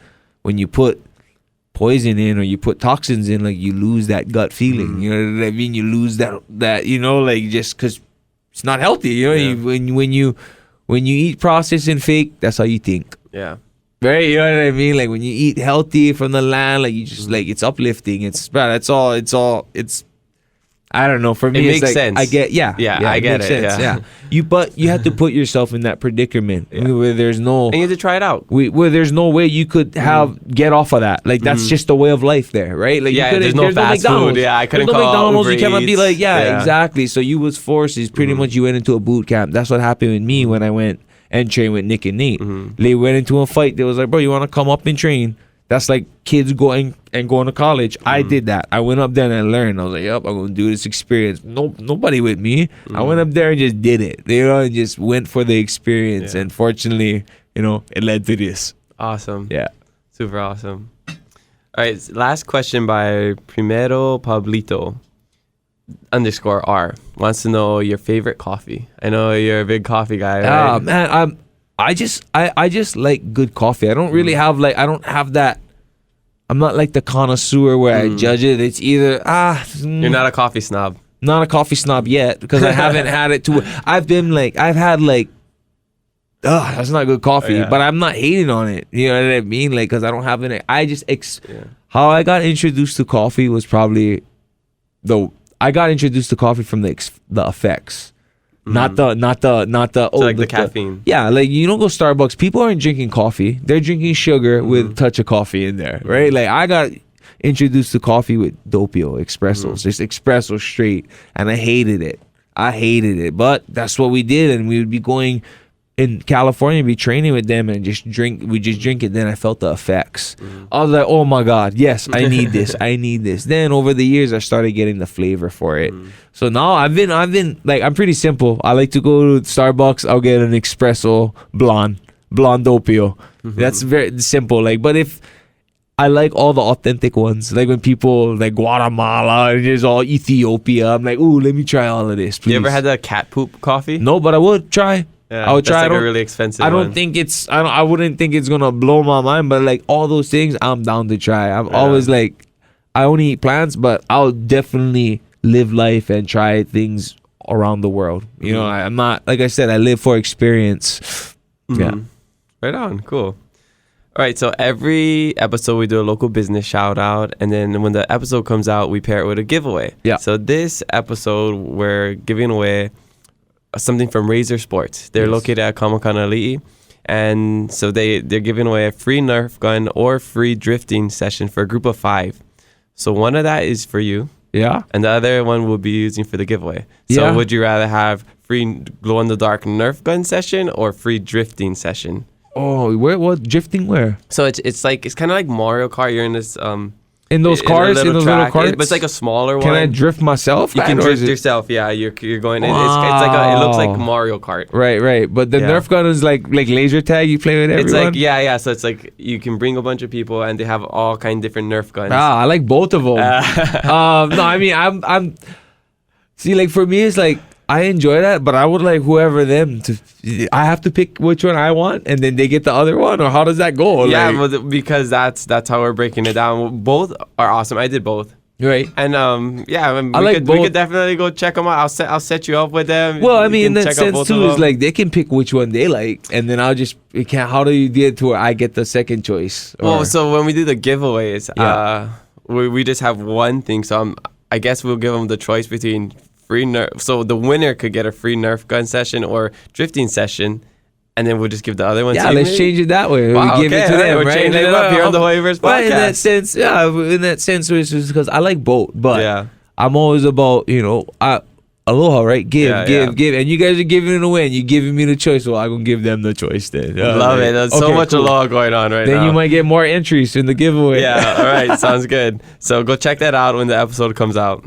poison in or you put toxins in, like you lose that gut feeling. You know what I mean? You lose that like just because it's not healthy. When you eat processed and fake, that's how you think. Yeah. Right, you know what I mean? Like when you eat healthy from the land, like you just like it's uplifting. It's I don't know. For me, it it's makes like, sense. I get, I get it. Yeah. You have to put yourself in that predicament where there's no. And you have to try it out. Where there's no way you could get off of that. Like that's just the way of life there, right? Like there's no fast food. Yeah, I couldn't call McDonald's. Uber You cannot be Eats. like, exactly. So you was forced. Is pretty much you went into a boot camp. That's what happened with me when I went and trained with Nick and Nate. They went into a fight. They was like, bro, you want to come up and train? That's like kids going to college. I did that. I went up there and I learned. I was like, yep, I'm going to do this experience. Nobody with me. I went up there and just did it. And just went for the experience. And fortunately, it led to this. Awesome. Yeah. Super awesome. All right. Last question by Primero Pablito _R wants to know your favorite coffee. I know you're a big coffee guy, right? Man, I just like good coffee. I don't really have I don't have that. I'm not like the connoisseur where I judge it. It's either you're not a coffee snob. Not a coffee snob yet because I haven't had it I've had that's not good coffee, but I'm not hating on it. You know what I mean? Like, because I don't have it. I just how I got introduced to coffee was probably I got introduced to coffee from the effects. Not the the caffeine. Like you don't go Starbucks. People aren't drinking coffee. They're drinking sugar with a touch of coffee in there, right? Like I got introduced to coffee with doppio, espressos, just espresso straight, and I hated it. But that's what we did, and we would be going in California, be training with them, and we just drink it. Then I felt the effects. I was like, oh my God, yes, I need this. I need this. Then over the years, I started getting the flavor for it. So now I've been like, I'm pretty simple. I like to go to Starbucks. I'll get an espresso blonde doppio. That's very simple. Like, but if I like all the authentic ones, like when people like Guatemala and there's all Ethiopia, I'm like, ooh, let me try all of this, please. You ever had the cat poop coffee? No, but I would try. Yeah, I would try. Like a really expensive. I wouldn't think it's gonna blow my mind, but like all those things, I'm down to try. I'm always like, I only eat plants, but I'll definitely live life and try things around the world. You know, I'm not, like I said, I live for experience. Yeah. Right on. Cool. All right, so every episode we do a local business shout out, and then when the episode comes out, we pair it with a giveaway. Yeah. So this episode, we're giving away something from Razor Sports. They're located at Kamakana, and so they're giving away a free Nerf gun or free drifting session for a group of 5. So one of that is for you. Yeah. And the other one we'll be using for the giveaway. So Yeah. would you rather have free glow-in-the-dark Nerf gun session or free drifting session? Oh, what drifting where? So it's kind of like Mario Kart. You're in this In those cars, in those little carts? but it's like a smaller one. Can I drift myself? You can drift yourself. Yeah, you're going. It's like it looks like Mario Kart. Right. But the Nerf gun is like laser tag. You play with everyone. It's like yeah. So it's like you can bring a bunch of people and they have all kind of different Nerf guns. I like both of them. No, I mean I'm. See, like for me, it's like I enjoy that, but I would like whoever them to. I have to pick which one I want, and then they get the other one, or how does that go? Yeah, like, well, because that's how we're breaking it down. Both are awesome. I did both. Right. And we could definitely go check them out. I'll set you up with them. Well, I mean, in that sense too, is like they can pick which one they like, and then I'll just how do you get to where I get the second choice? Well, so when we do the giveaways, we just have one thing. So I guess we'll give them the choice between free Nerf. So the winner could get a free Nerf gun session or drifting session. And then we'll just give the other one to you. Yeah, let's change it that way. Wow, we give it to them, we're right? changing it up here on the Hawaiiverse podcast. But in that sense, it's just because I like both. But I'm always about, aloha, right? Give. And you guys are giving it away, and you're giving me the choice. Well, I'm going to give them the choice then. Love it. There's so much aloha going on right now. Then you might get more entries in the giveaway. Yeah, all right. Sounds good. So go check that out when the episode comes out.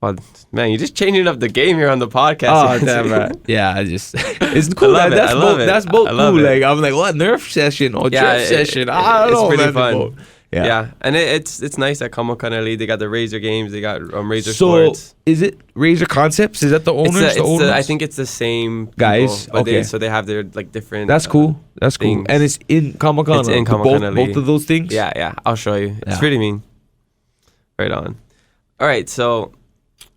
Well, man, you're just changing up the game here on the podcast. Oh, damn right. Yeah, it's cool. That's both cool. Like I'm like, what Nerf session or drift session? I don't know. It's pretty fun. Yeah, and it's nice at Kamakana. They got the Razor games. They got Razor Sports. So is it Razor Concepts? Is that the owners? I think it's the same people, guys. Okay, so they have their like different. That's cool. That's cool. And it's in Kamakana. It's in Kamakana. Both of those things. Yeah. I'll show you. It's pretty mean. Right on. All right, so.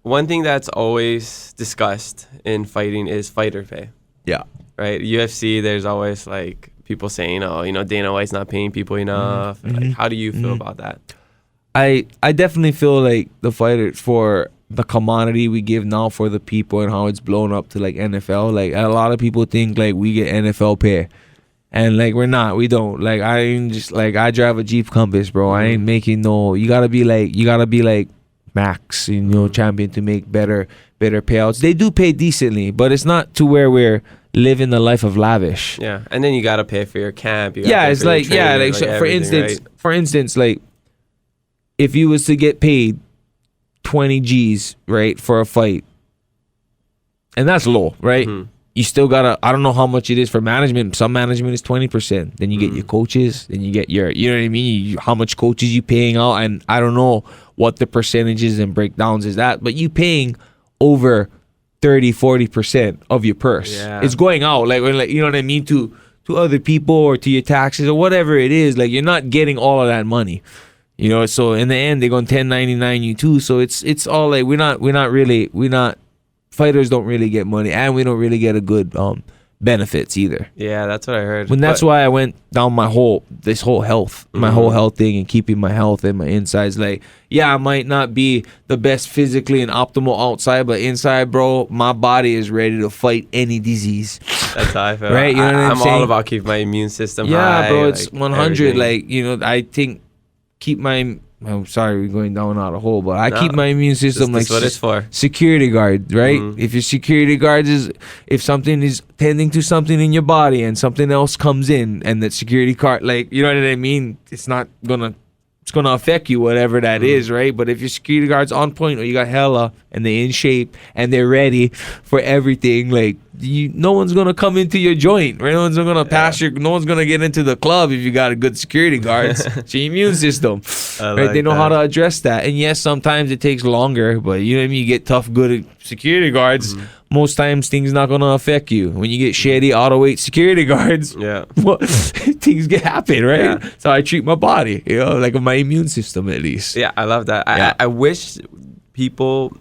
One thing that's always discussed in fighting is fighter pay. Yeah. Right? UFC, there's always like people saying, Dana White's not paying people enough. Mm-hmm. Like, how do you feel about that? I definitely feel like the fighters, for the commodity we give now for the people and how it's blown up to like NFL, like a lot of people think like we get NFL pay. And like we're not, we don't. Like I ain't just like I drive a Jeep Compass, bro. I ain't making you gotta be like max, champion to make better payouts. They do pay decently, but it's not to where we're living the life of lavish. Yeah, and then you gotta pay for your camp. It's like so for instance, like if you was to get paid 20 G's right for a fight, and that's low, right? Mm-hmm. You still gotta. I don't know how much it is for management. Some management is 20%. Then you get your coaches. Then you get your, you know what I mean? How much coaches you paying out? And I don't know what the percentages and breakdowns is that, but you paying over 30-40% of your purse. Yeah. It's going out like you know what I mean, to other people or to your taxes or whatever it is. Like you're not getting all of that money. So in the end they're going 1099 you too. So it's all like we're not fighters don't really get money, and we don't really get a good benefits either. Yeah, that's what I heard. And that's why I went down my whole health thing and keeping my health and my insides. Like, yeah, I might not be the best physically and optimal outside, but inside, bro, my body is ready to fight any disease. That's how I feel. Right? You know what I'm saying? all about keeping my immune system high. Yeah, bro, it's 100. Everything. Like, I think keep my... I'm sorry, we're going down out of hole, but I keep my immune system that's what it's for. Security guard, right? Mm-hmm. If your security guard if something is tending to something in your body and something else comes in, and that security guard, like, you know what I mean? It's gonna affect you, whatever that is, right? But if your security guard's on point, or you got hella and they're in shape and they're ready for everything, like no one's gonna come into your joint, right? No one's gonna no one's gonna get into the club if you got a good security guard. It's your immune system, right? They know how to address that. And yes, sometimes it takes longer, but you know what I mean? You get tough, good security guards. Mm-hmm. Most times things not gonna affect you. When you get shitty auto-weight security guards, things can happen, right? Yeah. So I treat my body, like my immune system at least. Yeah, I love that. Yeah. I wish people,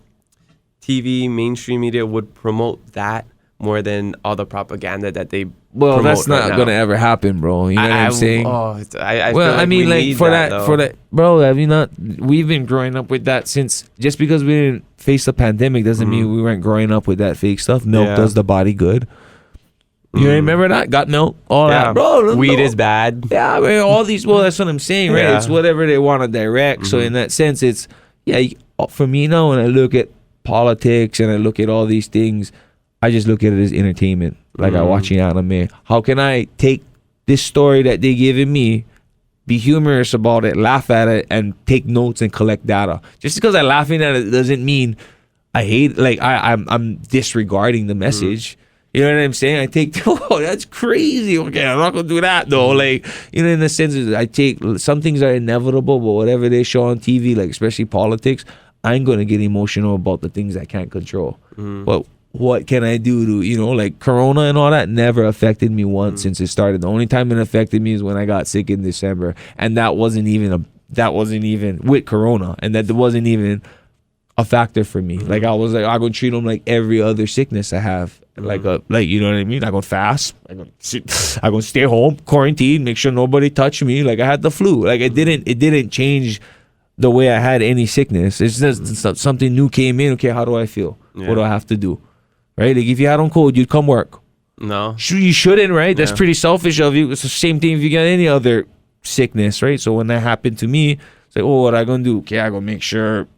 TV, mainstream media would promote that more than all the propaganda that they Well, that's not gonna ever happen, bro. You know what I'm saying? I mean, like for that, bro. Have you not? We've been growing up with that since. Just because we didn't face the pandemic doesn't mean we weren't growing up with that fake stuff. Milk does the body good. You remember that? Got milk, all that, bro. Weed is bad. Yeah, man, all these. Well, that's what I'm saying, right? It's whatever they want to direct. So in that sense, it's for me now. When I look at politics and I look at all these things, I just look at it as entertainment. Like I'm watching anime. How can I take this story that they given me, be humorous about it, laugh at it, and take notes and collect data? Just because I'm laughing at it doesn't mean I hate. Like I'm disregarding the message. You know what I'm saying? I take, that's crazy. Okay, I'm not gonna do that though. Like, you know, in the sense that I take some things are inevitable, but whatever they show on TV, like especially politics, I'm gonna get emotional about the things I can't control. But what can I do to, you know, like Corona and all that never affected me once since it started. The only time it affected me is when I got sick in December, and that wasn't even with Corona, and that wasn't even a factor for me. Like I was like, I'm gonna treat them like every other sickness I have. Like you know what I mean? I'm gonna fast. I'm gonna stay home, quarantine, make sure nobody touch me. Like I had the flu. Like it didn't change the way I had any sickness. It's just something new came in. Okay, how do I feel? What do I have to do? Right? Like if you had on cold, you'd come work. No, you shouldn't. Right? That's pretty selfish of you. It's the same thing if you got any other sickness. Right? So when that happened to me, it's like, oh, what I gonna do? Okay, I gonna make sure.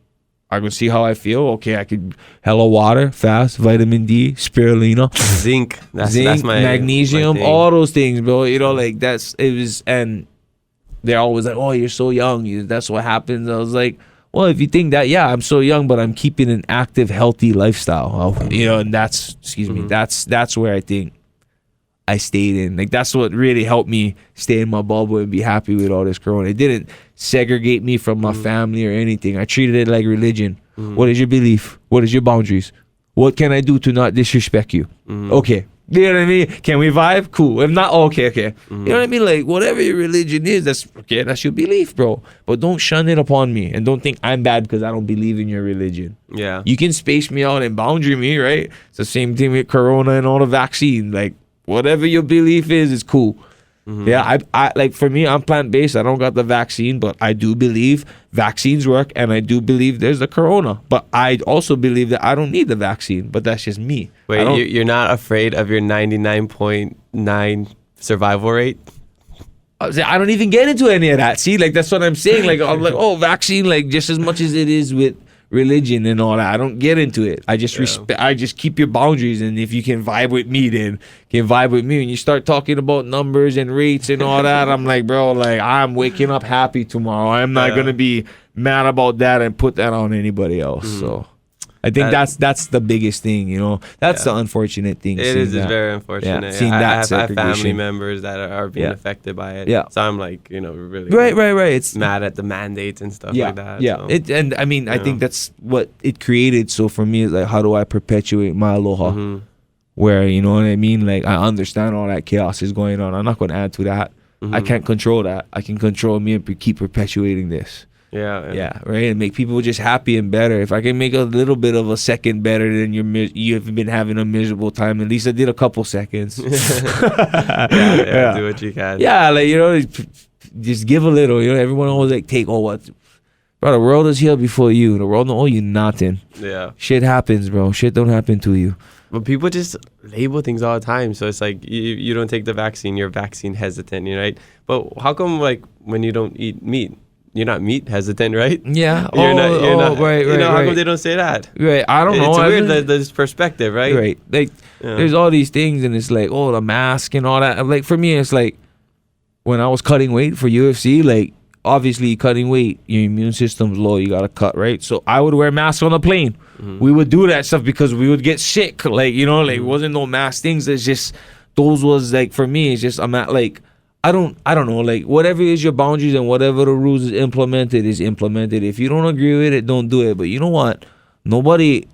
I can see how I feel. Okay, I could hella water, fast, vitamin D, spirulina, zinc, that's my magnesium, all those things, bro. You know, like and they're always like, oh, you're so young. That's what happens. I was like, well, if you think that, I'm so young, but I'm keeping an active, healthy lifestyle. You know, and that's where I think I stayed in. Like that's what really helped me stay in my bubble and be happy with all this Corona. It didn't segregate me from my family or anything. I treated it like religion. What is your belief? What is your boundaries? What can I do to not disrespect you? Okay. You know what I mean? Can we vibe? Cool. If not, okay. You know what I mean? Like whatever your religion is, that's your belief, bro. But don't shun it upon me and don't think I'm bad because I don't believe in your religion. Yeah. You can space me out and boundary me, right? It's the same thing with Corona and all the vaccine. Like whatever your belief is cool. Yeah, I like for me, I'm plant-based. I don't got the vaccine, but I do believe vaccines work, and I do believe there's the Corona. But I also believe that I don't need the vaccine. But that's just me. Wait, you're not afraid of your 99.9 survival rate? I don't even get into any of that. See, like that's what I'm saying. Like I'm like, oh, vaccine, like just as much as it is with religion and all that. I don't get into it. I just respect. I just keep your boundaries, and if you can vibe with me, then can vibe with me. When you start talking about numbers and rates and all that, I'm like, bro, like I'm waking up happy tomorrow. I'm not gonna be mad about that and put that on anybody else. So I think that's the biggest thing, you know. That's the unfortunate thing. It is very unfortunate. I have family members that are being affected by it. Yeah. So I'm like, you know, really right. It's mad at the mandates and stuff like that. Yeah. So, and I mean, I think that's what it created. So for me, it's like, how do I perpetuate my aloha? Where, you know what I mean? Like, I understand all that chaos is going on. I'm not going to add to that. I can't control that. I can control me and keep perpetuating this. Yeah, right. And make people just happy and better. If I can make a little bit of a second better than you have been having a miserable time, at least I did a couple seconds. Do what you can. Yeah, like, you know, just give a little. You know, everyone always like take what. Bro, the world is here before you. The world don't owe you nothing. Yeah, shit happens, bro. Shit don't happen to you. But people just label things all the time. So it's like you don't take the vaccine, you're vaccine hesitant, you know, right? But how come like when you don't eat meat? You're not meat hesitant, right? Yeah. You're not, right. You know, how come they don't say that? Right. I don't know. It's weird, this perspective, right? Right. Like, there's all these things, and it's like, oh, the mask and all that. Like, for me, it's like, when I was cutting weight for UFC, like, obviously, cutting weight, your immune system's low, you gotta cut, right? So I would wear masks on the plane. We would do that stuff because we would get sick. Like, you know, like, it wasn't no mask things. It's just, those was, like, for me, it's just, I'm at, like, I don't know, like whatever is your boundaries and whatever the rules is implemented. If you don't agree with it, don't do it. But you know what? Nobody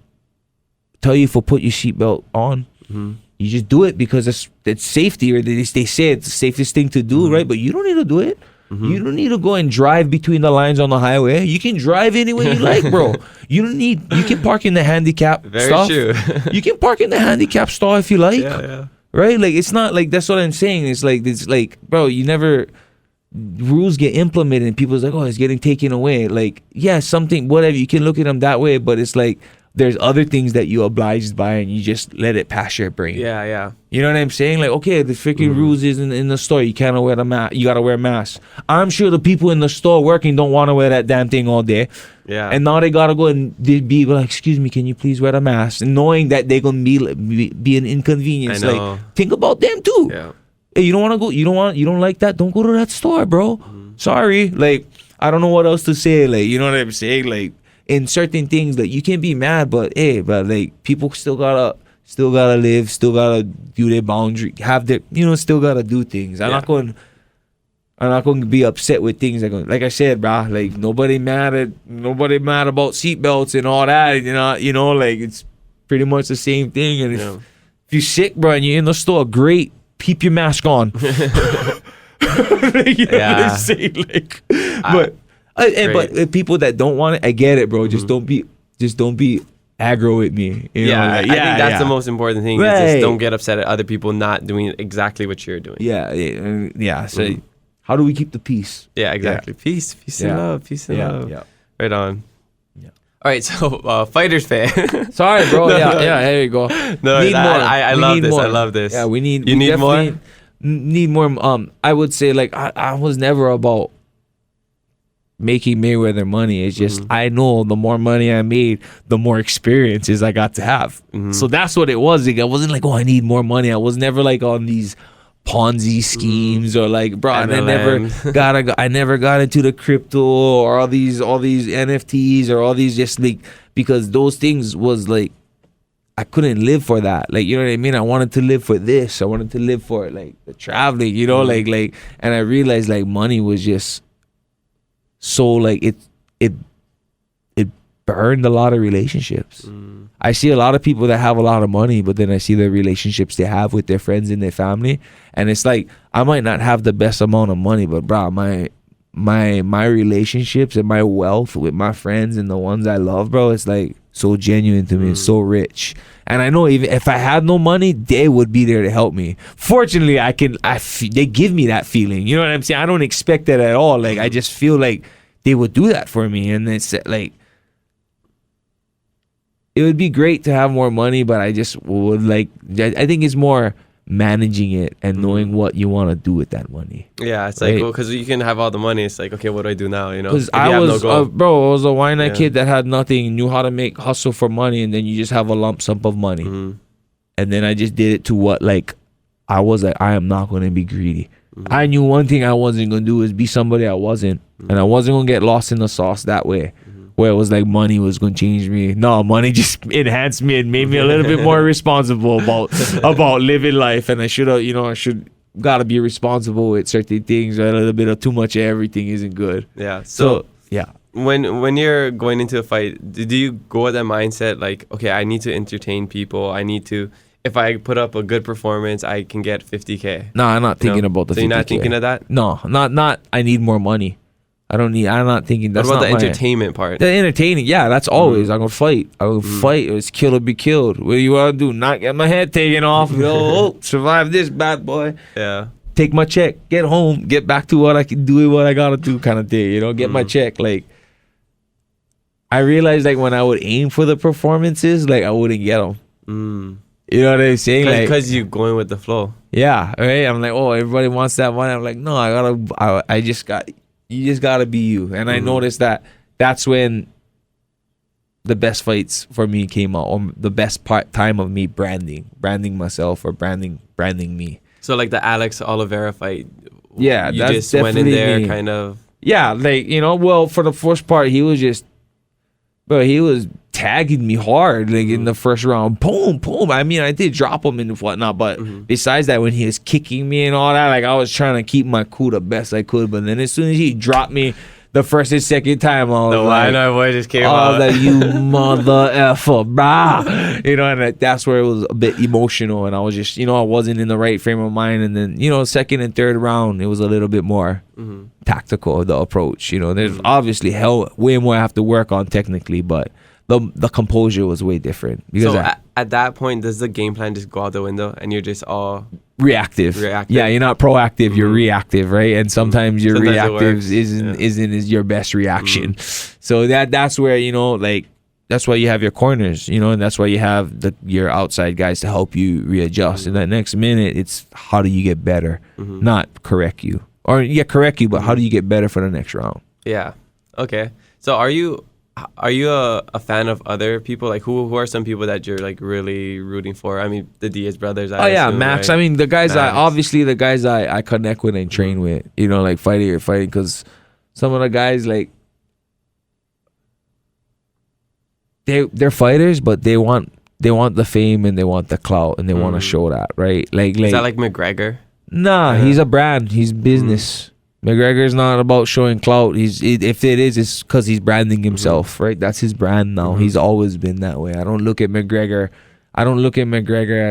tell you for put your seatbelt on. You just do it because it's safety, or they say it's the safest thing to do, right? But you don't need to do it. You don't need to go and drive between the lines on the highway. You can drive any way you like, bro. You can park in the handicap Very true. You can park in the handicap stall if you like. Yeah. right? Like, it's not like, that's what I'm saying. It's like, bro, you never, rules get implemented and people's like, oh, it's getting taken away. Like, yeah, something, whatever, you can look at them that way, but it's like, there's other things that you obliged by and you just let it pass your brain. Yeah. You know what I'm saying? Like, okay, the freaking rules is in the store. You can't wear the mask. You gotta wear a mask. I'm sure the people in the store working don't want to wear that damn thing all day. Yeah. And now they gotta go and they be like, excuse me, can you please wear the mask? And knowing that they're gonna be an inconvenience. I know. Like, think about them too. Yeah. Hey, you don't want to go. You don't like that. Don't go to that store, bro. Sorry. Like, I don't know what else to say. Like, you know what I'm saying? Like, in certain things, like, you can be mad, but hey, but like, people still gotta live, still gotta do their boundary, have their, still gotta do things. I'm not going to be upset with things like I said, bro. Like, nobody mad about seatbelts and all that. Like, it's pretty much the same thing. And if you're sick, bro, and you're in the store, great, keep your mask on. Like, you know what I'm saying? Like, but people that don't want it, I get it, bro. Just don't be aggro with me. You know? I think that's the most important thing. Right. Is just don't get upset at other people not doing exactly what you're doing. Yeah. So how do we keep the peace? Yeah, exactly. Yeah. Peace and love. Yeah. Right on. Yeah. All right, so Fighters fan. Sorry, bro. There you go. No, need more. I love this. More. I love this. Yeah, we need more. Need more. I would say, like, I was never about making Mayweather money. It's just I know the more money I made, the more experiences I got to have. So that's what it was. Like, I wasn't like, oh, I need more money. I was never like on these Ponzi schemes or like, bro, and I never got into the crypto or all these NFTs or all these, just like, because those things was like, I couldn't live for that. Like, you know what I mean? I wanted to live for this. I wanted to live for like the traveling, like, and I realized like money was just so like it burned a lot of relationships. I see a lot of people that have a lot of money, but then I see the relationships they have with their friends and their family, and it's like, I might not have the best amount of money, but bro, my relationships and my wealth with my friends and the ones I love, bro, it's like so genuine to me. It's so rich. And I know even if I had no money, they would be there to help me. Fortunately, they give me that feeling. You know what I'm saying? I don't expect that at all. Like, I just feel like they would do that for me. And it's like, it would be great to have more money, but I just would like, I think it's more managing it and knowing what you want to do with that money. Yeah, it's like, well, because you can have all the money. It's like, okay, what do I do now? Because I was a Waianae kid that had nothing, knew how to hustle for money, and then you just have a lump sum of money. And then I just did it to what, like, I was like, I am not going to be greedy. I knew one thing I wasn't going to do is be somebody I wasn't. And I wasn't going to get lost in the sauce that way. Where it was like money was going to change me. No, money just enhanced me and made me a little bit more responsible about living life. And I should gotta be responsible with certain things. A little bit of too much of everything isn't good. Yeah. So yeah. When you're going into a fight, do you go with that mindset like, okay, I need to entertain people. I need to, if I put up a good performance, I can get 50K. No, I'm not thinking about the 50K. So you're not thinking of that? No, not I need more money. I'm not thinking that's what about not the entertainment part? The entertaining, yeah, that's always. I'm going to fight. I will fight. It's kill or be killed. What do you want to do? Not get my head taken off. Survive this bad boy. Yeah. Take my check. Get home. Get back to what I can do, what I got to do kind of thing. Get my check. Like, I realized like when I would aim for the performances, like I wouldn't get them. You know what I'm saying? Because you're going with the flow. Yeah, right? I'm like, oh, everybody wants that money. I'm like, no, you just gotta be you. And I noticed that's when the best fights for me came out, or the best time of me branding myself or branding me. So like the Alex Oliveira fight. Yeah, you that's just went in there me. kind of. Yeah, like, well, for the first part, he was tagging me hard, like in the first round. Boom, boom. I mean, I did drop him and whatnot, but besides that, when he was kicking me and all that, like I was trying to keep my cool the best I could. But then as soon as he dropped me the first and second time, I was like, Waianae boy just came out. I was like, you mother effer, brah. And that's where it was a bit emotional. And I was just, I wasn't in the right frame of mind. And then, second and third round, it was a little bit more tactical, the approach. There's obviously way more I have to work on technically, but the composure was way different. Because so at that point, does the game plan just go out the window and you're just all reactive? Yeah, you're not proactive, you're reactive, right? And sometimes your reactive isn't your best reaction. So that's where, you know, like, that's why you have your corners, you know, and that's why you have your outside guys to help you readjust. In that next minute, it's how do you get better, not correct you. Or, correct you, but how do you get better for the next round? Yeah. Okay. So are you a fan of other people? Like, who are some people that you're, like, really rooting for? I mean, the Diaz brothers. I assume, Max. Right? I mean, the guys I connect with and train with, you know, like fighting, because some of the guys, like, they're fighters, but they want the fame and they want the clout and they want to show that, right? Like, is that like McGregor? Nah, he's a brand. He's business. McGregor's not about showing clout. If it is, it's because he's branding himself, right? That's his brand now. He's always been that way. I don't look at McGregor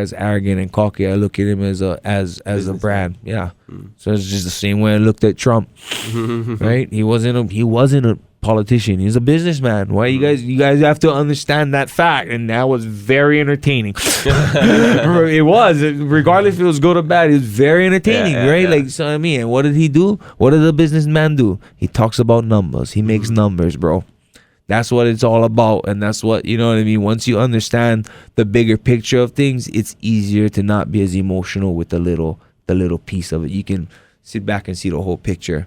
as arrogant and cocky. I look at him as a brand. Yeah. So it's just the same way I looked at Trump, right? He wasn't a politician. He's a businessman. Why you guys have to understand that fact? And that was very entertaining. It was, regardless if it was good or bad, it was very entertaining, right? Yeah. Like, so I mean, and what did he do? What did the businessman do? He talks about numbers. He makes numbers, bro. That's what it's all about, and that's what, you know what I mean? Once you understand the bigger picture of things, it's easier to not be as emotional with the little piece of it. You can sit back and see the whole picture.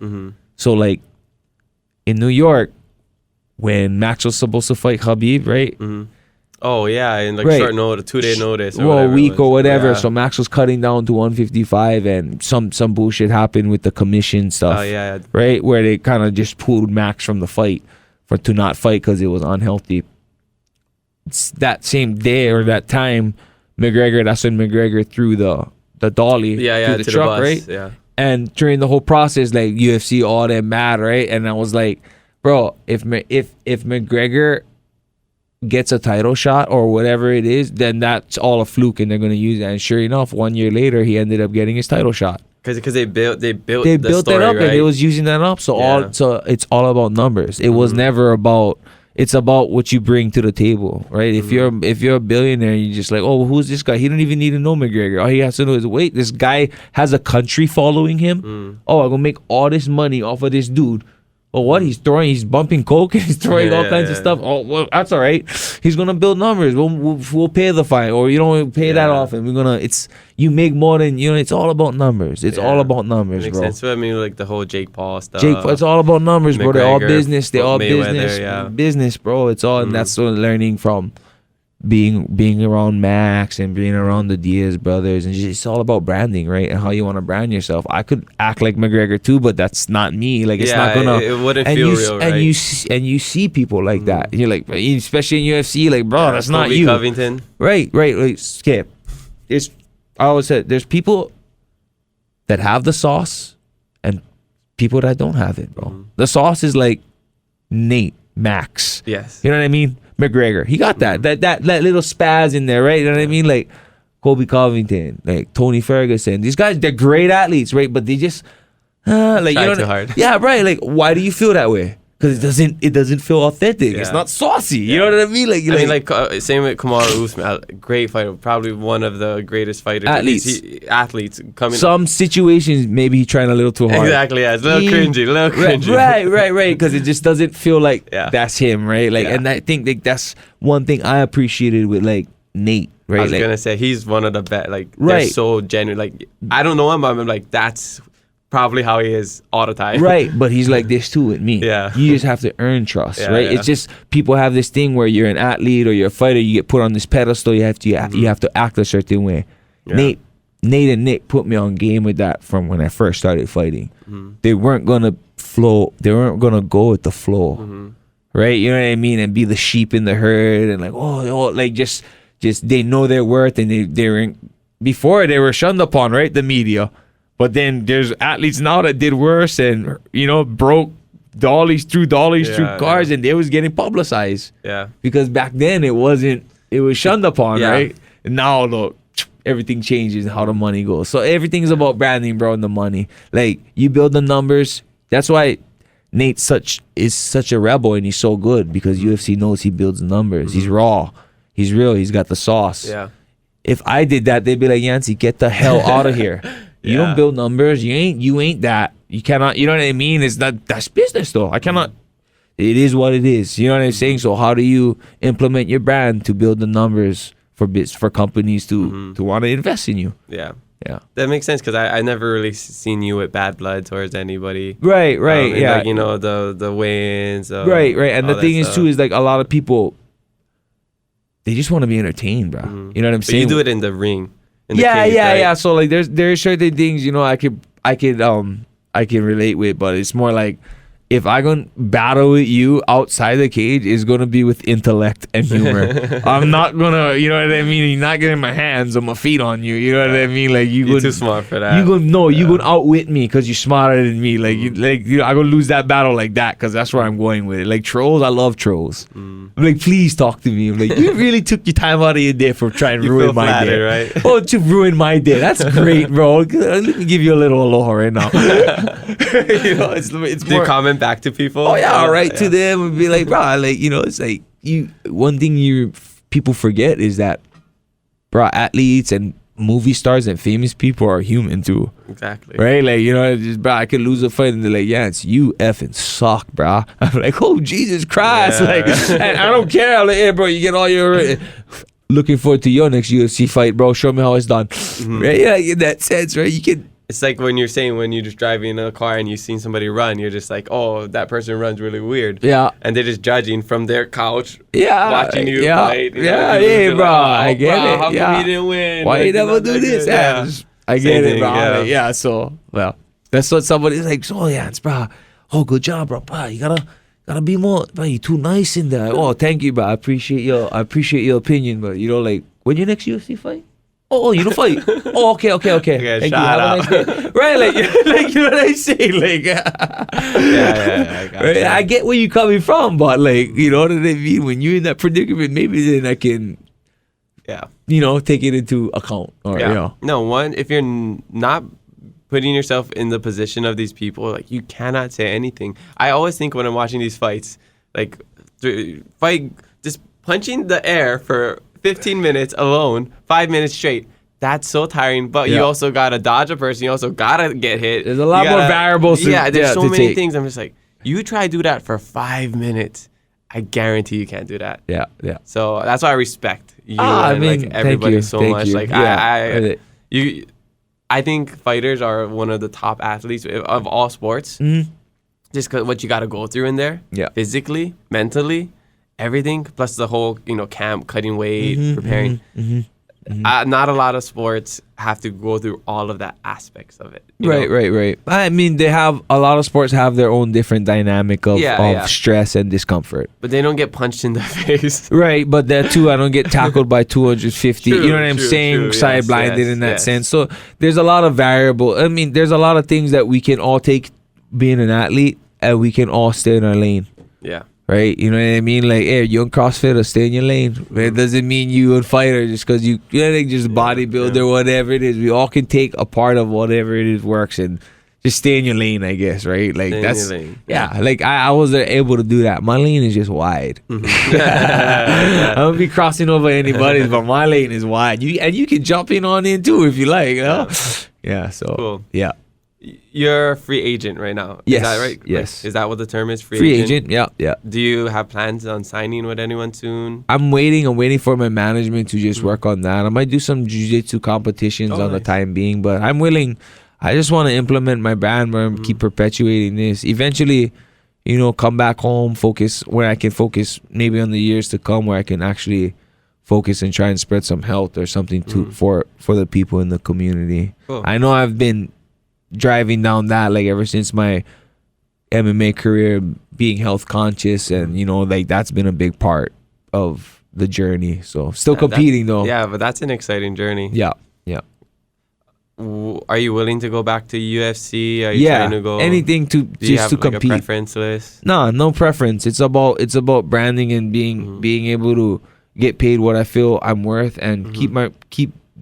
So, like, in New York, when Max was supposed to fight Khabib, right? Oh yeah, in like short notice, 2-day notice, or a week or whatever. Yeah. So Max was cutting down to 155, and some bullshit happened with the commission stuff. Oh yeah. Right, where they kind of just pulled Max from the fight to not fight because it was unhealthy. It's that same day or that time, that's when McGregor threw the dolly through the truck, the right? Yeah. And during the whole process, like, UFC, all that mad, right? And I was like, bro, if McGregor gets a title shot or whatever it is, then that's all a fluke and they're going to use that. And sure enough, 1 year later, he ended up getting his title shot. Because they built the story, that up, right? And they was using that up. So it's all about numbers. It was never about. It's about what you bring to the table, right? If you're a billionaire, you're just like, oh, who's this guy? He don't even need to know McGregor. All he has to know is, wait, this guy has a country following him. Oh, I'm gonna make all this money off of this dude. Oh, what? He's bumping coke and he's throwing all kinds of stuff. Oh, well, that's all right. He's gonna build numbers. We'll pay the fine, or you don't pay that off, and you make more than, you know. It's all about numbers. It's all about numbers, makes bro. Sense. I mean, like the whole Jake Paul stuff. It's all about numbers, bro. They're all business. They're all Mayweather, business, bro. It's all, and that's what I'm learning from being around Max and being around the Diaz brothers, and it's all about branding, right? And how you want to brand yourself. I could act like McGregor too, but that's not me. Like, it's not gonna. It wouldn't feel real, right? And you see people like that. You're like, especially in UFC, like, bro, that's not you. Covington. Right. Like, Skip. I always said, there's people that have the sauce and people that don't have it, bro. The sauce is like Nate, Max. Yes. You know what I mean? McGregor, he got that little spaz in there, right? You know what I mean? Like Colby Covington, like Tony Ferguson. These guys, they're great athletes, right? But they just like, try you know, too hard. Yeah, right. Like, why do you feel that way? Because it doesn't feel authentic. It's not saucy. You know what I mean? Like, same with Kamaru Usman, great fighter, probably one of the greatest fighters. Athletes coming. Some situations, maybe he's trying a little too hard. Exactly, yeah, it's a little cringy. Right. Because it just doesn't feel like that's him, right? Like, and I think, like, that's one thing I appreciated with, like, Nate. Right? I was gonna say he's one of the best. Like, they're so genuine. Like, I don't know him, but I'm like, that's probably how he is all the time. Right, but he's like this too with me. Yeah. You just have to earn trust, right? Yeah. It's just, people have this thing where you're an athlete or you're a fighter, you get put on this pedestal, you have to act a certain way. Yeah. Nate and Nick put me on game with that from when I first started fighting. They weren't gonna go with the flow. Right? You know what I mean? And be the sheep in the herd and like, like just they know their worth, and before they were shunned upon, right? The media. But then there's athletes now that did worse and, you know, broke dollies through cars, and they was getting publicized. Yeah. Because back then it was shunned upon, right? And now look, everything changes and how the money goes. So everything's about branding, bro, and the money. Like, you build the numbers. That's why Nate is such a rebel, and he's so good, because UFC knows he builds the numbers. He's raw. He's real. He's got the sauce. Yeah. If I did that, they'd be like, Yancy, get the hell out of here. You don't build numbers. You ain't that. You cannot. You know what I mean? That's business though. I cannot. It is what it is. You know what I'm saying? So how do you implement your brand to build the numbers for companies to want to invest in you? Yeah. Yeah. That makes sense because I never really seen you with bad blood towards anybody. Right. Yeah. Like, you know, the weigh-ins. Right. And the thing is too is like a lot of people, they just want to be entertained, bro. You know what I'm saying? You do it in the ring. Yeah. So like there's certain things, you know, I can relate with, but it's more like if I gonna battle with you outside the cage, it's gonna be with intellect and humor. I'm not gonna, you know what I mean? You're not getting my hands or my feet on you. You know what I mean? Like you're too smart for that. You gonna outwit me because you're smarter than me. Like I gonna lose that battle like that because that's where I'm going with it. Like trolls, I love trolls. I'm like, please talk to me. I'm like, you really took your time out of your day for trying to ruin my day, right? Oh, to ruin my day. That's great, bro. Let me give you a little aloha right now. You know, it's do you comment back to people? Oh yeah, I'll write to them and be like, bro, like, you know, it's like one thing people forget is that, bro, athletes and movie stars and famous people are human too. Exactly. Right? Like, you know, just, bro, I could lose a fight and they're like, yeah, it's you effing suck, bro. I'm like, oh Jesus Christ. Like, and I don't care. I'm like, hey, bro, you get all your looking forward to your next UFC fight, bro. Show me how it's done. Right? Yeah, in that sense, right? You can. It's like when you're just driving in a car and you've seen somebody run, you're just like, oh, that person runs really weird. Yeah. And they're just judging from their couch, watching you fight. Hey, bro, I get it. How come you didn't win? Why you never do this? Yeah. I get it, bro. Yeah. So, well, that's what somebody's like, so, yeah, it's, bro, oh, good job, bro. Bro, you gotta be more, bro, you're too nice in there. Oh, thank you, bro. I appreciate your opinion, but, you know, like, when your next UFC fight? Oh, you don't fight. Oh, okay. Thank you. Have a nice day. Right, like you know what I say, like. Right? I get where you're coming from, but like, you know what I mean. When you're in that predicament, maybe then I can, you know, take it into account, or you know. No, if you're not putting yourself in the position of these people, like you cannot say anything. I always think when I'm watching these fights, like just punching the air for 15 minutes alone, 5 minutes straight. That's so tiring. But you also gotta dodge a person. You also gotta get hit. There's a lot more variables. There's so many things. I'm just like, you try to do that for 5 minutes. I guarantee you can't do that. Yeah. So that's why I respect you and like everybody so much. Like I think fighters are one of the top athletes of all sports. Just cause what you got to go through in there, physically, mentally. Everything plus the whole, you know, camp, cutting weight, preparing. Not a lot of sports have to go through all of that aspects of it. Right. I mean, a lot of sports have their own different dynamic of stress and discomfort. But they don't get punched in the face. Right, but that too, I don't get tackled by 250. You know what I'm saying? Side blinded in that sense. So there's a lot of variable. I mean, there's a lot of things that we can all take being an athlete, and we can all stay in our lane. Yeah. Right, you know what I mean? Like, hey, you're a CrossFitter, stay in your lane. It doesn't mean you a fighter just because you know, just bodybuilder, whatever it is. We all can take a part of whatever it is works and just stay in your lane, I guess, right? Like that's like I wasn't able to do that. My lane is just wide. I don't be crossing over anybody's, but my lane is wide. You can jump in on it too if you like. You know? Yeah. So cool. Yeah. You're a free agent right now. Yes. Is that right? Yes. Like, is that what the term is? Free agent? Yeah. Do you have plans on signing with anyone soon? I'm waiting for my management to just work on that. I might do some jiu-jitsu competitions on the time being, but I'm willing. I just want to implement my brand where I keep perpetuating this. Eventually, you know, come back home, focus where I can focus maybe on the years to come where I can actually focus and try and spread some health or something for the people in the community. Cool. I know I've been driving down that like ever since my MMA career, being health conscious, and you know, like that's been a big part of the journey. So still competing though. Yeah, but that's an exciting journey. Yeah. Are you willing to go back to UFC? Are you trying to go anything to just to compete? Like a preference list? No preference. It's about branding and being able to get paid what I feel I'm worth, and keep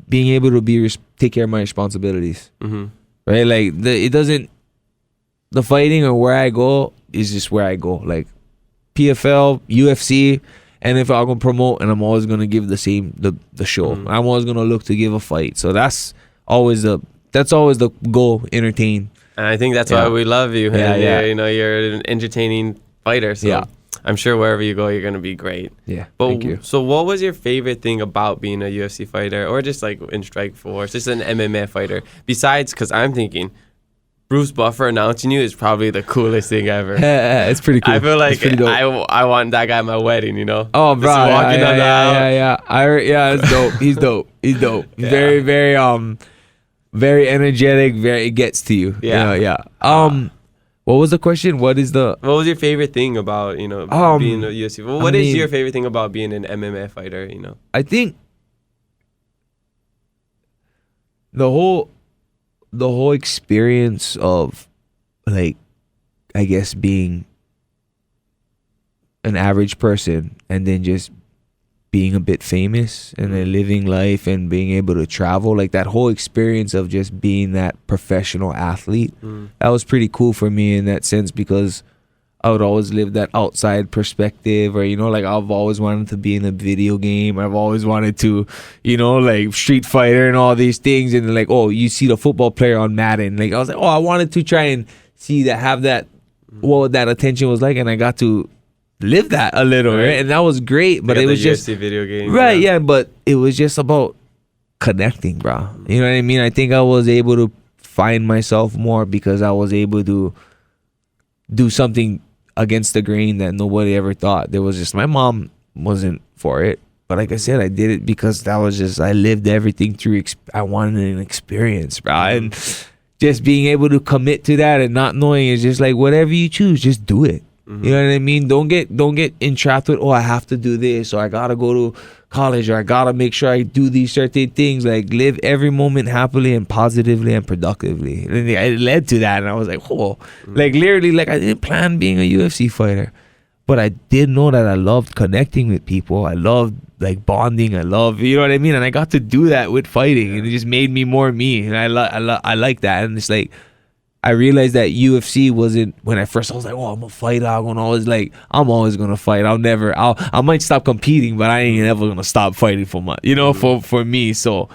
being able to take care of my responsibilities. Right, like the fighting or where I go is just where I go. Like PFL, UFC, And if I'm gonna promote, and I'm always gonna give the show. I'm always gonna look to give a fight. So that's always the goal. Entertain. And I think that's why we love you. Yeah, yeah. You know, you're an entertaining fighter. So I'm sure wherever you go, you're gonna be great. Yeah. But thank you. So what was your favorite thing about being a UFC fighter, or just like in Strikeforce, just an MMA fighter? Besides, because I'm thinking, Bruce Buffer announcing you is probably the coolest thing ever. It's pretty cool. I feel like I want that guy at my wedding, you know? Oh, bro. Just walking down the aisle. Yeah, it's dope. He's dope. Yeah. Very, very, very energetic. It gets to you. Yeah. What was the question? What was your favorite thing about, being a UFC? Well, what is your favorite thing about being an MMA fighter, you know? I think the whole experience of, like, I guess being an average person and then just being a bit famous and then living life and being able to travel, like that whole experience of just being that professional athlete, that was pretty cool for me in that sense, because I would always live that outside perspective, or, like I've always wanted to be in a video game. I've always wanted to, like Street Fighter and all these things. And like, oh, you see the football player on Madden. Like I was like, oh, I wanted to try and see that, have that, what that attention was like. And I got to live that a little, right? And that was great. But it was just video game, right? Yeah, but it was just about connecting, bro. You know what I mean? I think I was able to find myself more because I was able to do something against the grain that nobody ever thought. There was just, my mom wasn't for it, but like I said, I did it because that was just, I lived everything through. I wanted an experience, bro, and just being able to commit to that and not knowing, is just like, whatever you choose, just do it. You know what I mean? Don't get entrapped with, oh, I have to do this, or I gotta go to college, or I gotta make sure I do these certain things. Like, live every moment happily and positively and productively. And it led to that, and I was like, oh, like literally, like I didn't plan being a UFC fighter, but I did know that I loved connecting with people. I loved like bonding. I love, you know what I mean? And I got to do that with fighting, and it just made me more me. And I like that. And it's like, I realized that UFC wasn't, when I first, I was like, oh, I'm a fighter. I'm always going to fight. I might stop competing, but I ain't ever going to stop fighting for for me. So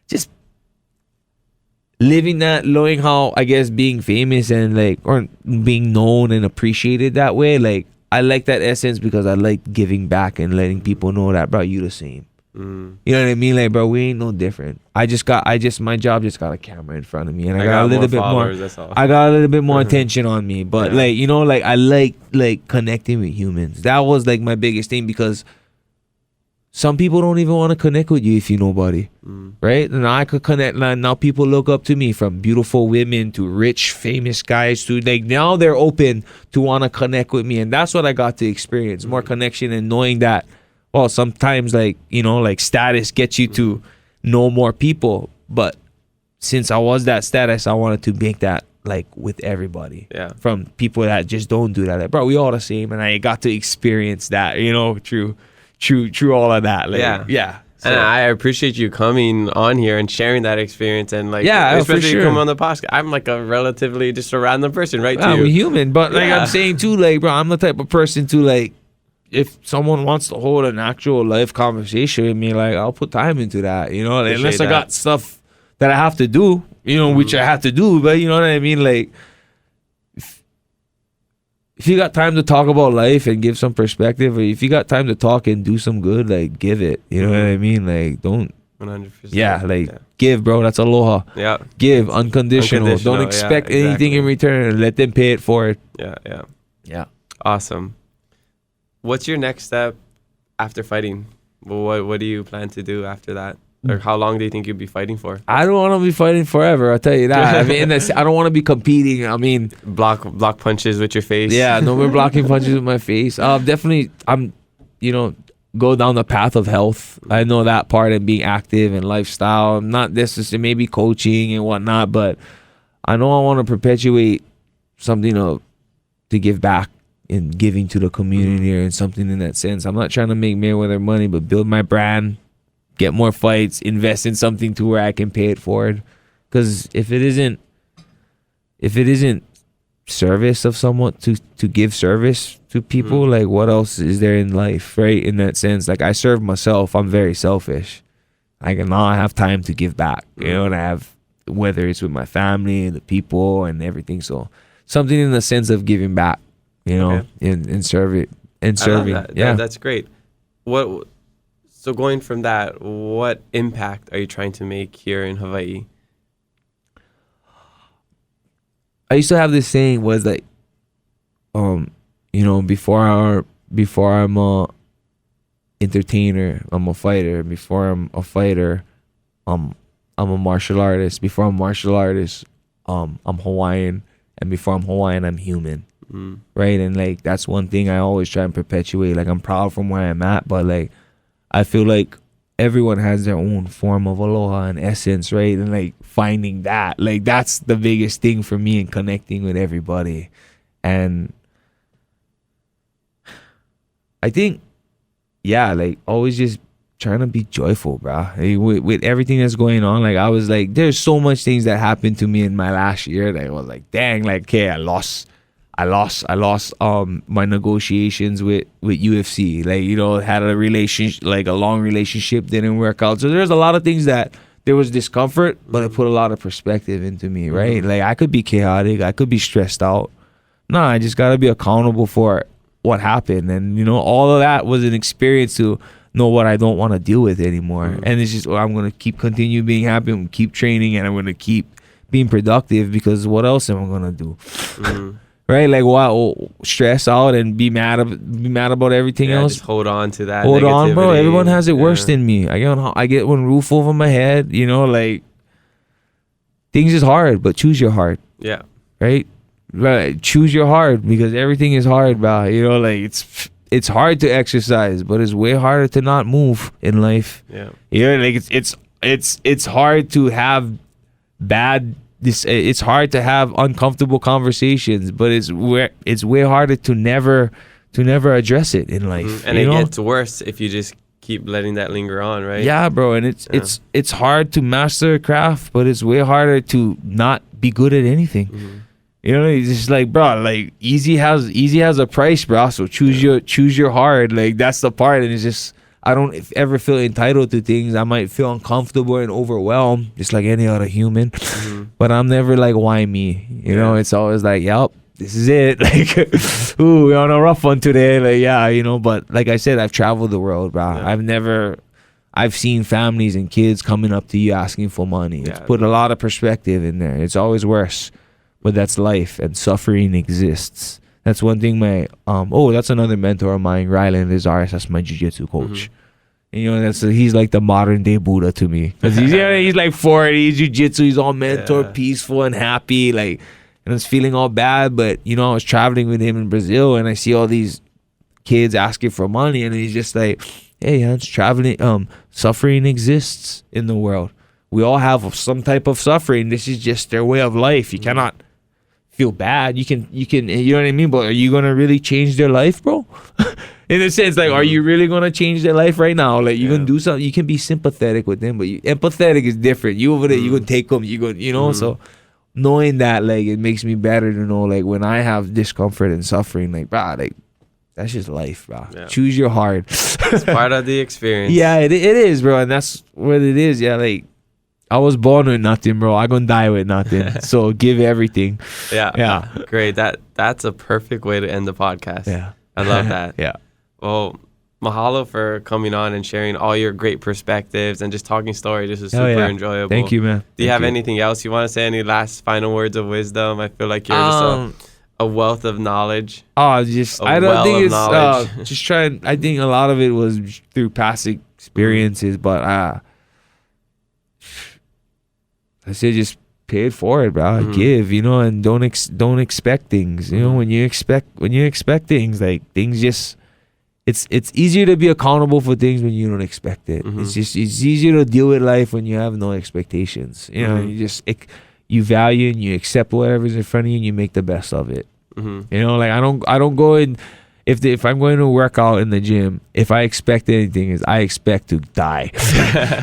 just living that, knowing how, I guess, being famous and like, or being known and appreciated that way. Like, I like that essence because I like giving back and letting people know that, bro, you the same. You know what I mean? Like, bro, we ain't no different. My job just got a camera in front of me, and I got a little bit more. I got a little bit more attention on me, but like, like I like connecting with humans. That was like my biggest thing, because some people don't even want to connect with you if you nobody, right? And I could connect. Now people look up to me, from beautiful women to rich, famous guys, to like, now they're open to want to connect with me, and that's what I got to experience, more connection, and knowing that, well, sometimes like, like status gets you to know more people. But since I was that status, I wanted to make that like with everybody. Yeah. From people that just don't do that. Like, bro, we all the same. And I got to experience that, through all of that. Like, yeah. So. And I appreciate you coming on here and sharing that experience, and like, especially you come on the podcast. I'm like a relatively just a random person, right? I'm human, but like I'm saying too, like, bro, I'm the type of person to like, if someone wants to hold an actual life conversation with me, like, I'll put time into that, unless I got stuff that I have to do, which I have to do, but you know what I mean? Like, if you got time to talk about life and give some perspective, or if you got time to talk and do some good, like, give it, you know what I mean? Like, don't 100%. Give, bro. That's aloha. Yeah. Give unconditional. Don't expect anything in return. Let them pay it forward. Yeah. Awesome. What's your next step after fighting? What do you plan to do after that? Or how long do you think you'll be fighting for? I don't want to be fighting forever, I'll tell you that. I mean, I don't want to be competing. I mean, block punches with your face. Yeah, no more blocking punches with my face. Definitely, go down the path of health. I know that part, and being active and lifestyle. Not necessarily maybe coaching and whatnot, but I know I want to perpetuate something to give back and giving to the community, or something in that sense. I'm not trying to make Mayweather money, but build my brand, get more fights, invest in something to where I can pay it forward. Because if it isn't service of someone to give service to people, like what else is there in life, right? In that sense, like I serve myself. I'm very selfish. I can not have time to give back, you know, and I have, whether it's with my family, the people, and everything. So something in the sense of giving back, you know, in serving. Yeah, that's great. So going from that, what impact are you trying to make here in Hawaii? I used to have this saying was like, you know, before I'm a entertainer, I'm a fighter. Before I'm a fighter, I'm a martial artist. Before I'm a martial artist, I'm Hawaiian, and before I'm Hawaiian, I'm human. Right? And like that's one thing I always try and perpetuate. Like I'm proud from where I'm at, but like I feel like everyone has their own form of aloha and essence, right? And like finding that, like that's the biggest thing for me in connecting with everybody. And I think, yeah, like always just trying to be joyful, bro. Like, with everything that's going on, like I was like, there's so much things that happened to me in my last year that I was like, dang, like, okay, I lost my negotiations with UFC. Like, you know, had a relationship, like a long relationship, didn't work out. So there's a lot of things that there was discomfort, but it put a lot of perspective into me, right? Like I could be chaotic, I could be stressed out. No, I just gotta be accountable for what happened. And you know, all of that was an experience to know what I don't want to deal with anymore. And it's just, I'm gonna continue being happy, I'm gonna keep training, and I'm gonna keep being productive, because what else am I gonna do? Right? Like, wow, stress out and be mad about everything else. Just hold on to that. Hold on, bro. Everyone has it worse than me. I get one roof over my head. You know, like things is hard, but choose your heart. Yeah. Right. Right. Choose your heart, because everything is hard, bro. You know, like it's hard to exercise, but it's way harder to not move in life. Yeah. You know, like it's hard to have it's hard to have uncomfortable conversations, but it's way harder to never address it in life. And it gets worse if you just keep letting that linger on, right? Yeah, bro. And it's hard to master a craft, but it's way harder to not be good at anything. You know, it's just like, bro, like easy has a price, bro. So choose your heart. Like that's the part. And it's just, I don't ever feel entitled to things. I might feel uncomfortable and overwhelmed, just like any other human. But I'm never like, why me? You know, it's always like, yep, this is it. Like, ooh, we're on a rough one today. Like, yeah, you know. But like I said, I've traveled the world, bro. Yeah. I've seen families and kids coming up to you asking for money. Yeah. It's put a lot of perspective in there. It's always worse, but that's life, and suffering exists. That's one thing that's another mentor of mine, Ryland Lizaris. That's my jiu-jitsu coach. You know, he's like the modern day Buddha to me. Cause he's like 40, he's jiu-jitsu, he's all mentor, peaceful and happy. Like, and I was feeling all bad, but you know, I was traveling with him in Brazil, and I see all these kids asking for money, and he's just like, hey, it's traveling. Suffering exists in the world. We all have some type of suffering. This is just their way of life. You cannot feel bad. You can, you know what I mean? But are you gonna really change their life, bro? In a sense, like, are you really gonna change their life right now? Like, you can do something. You can be sympathetic with them, but empathetic is different. You over there, you gonna take them. You know. So knowing that, like, it makes me better to know, like, when I have discomfort and suffering, like, bro, like, that's just life, bro. Yeah. Choose your heart. It's part of the experience. Yeah, it is, bro, and that's what it is. Yeah, like, I was born with nothing, bro. I'm gonna die with nothing. So give everything. Yeah. Great. That's a perfect way to end the podcast. Yeah. I love that. Yeah. Well, mahalo for coming on and sharing all your great perspectives and just talking story. This is super enjoyable. Thank you, man. Do you have anything else you want to say? Any last final words of wisdom? I feel like you're just a wealth of knowledge. I don't think it's just trying. I think a lot of it was through past experiences, but I say just pay it forward, bro. Give, you know, and don't expect things. You know, when you expect things, like things just. It's easier to be accountable for things when you don't expect it. It's easier to deal with life when you have no expectations. You know, you value and you accept whatever's in front of you and you make the best of it. You know, like I don't go if I'm going to work out in the gym, if I expect anything, is I expect to die.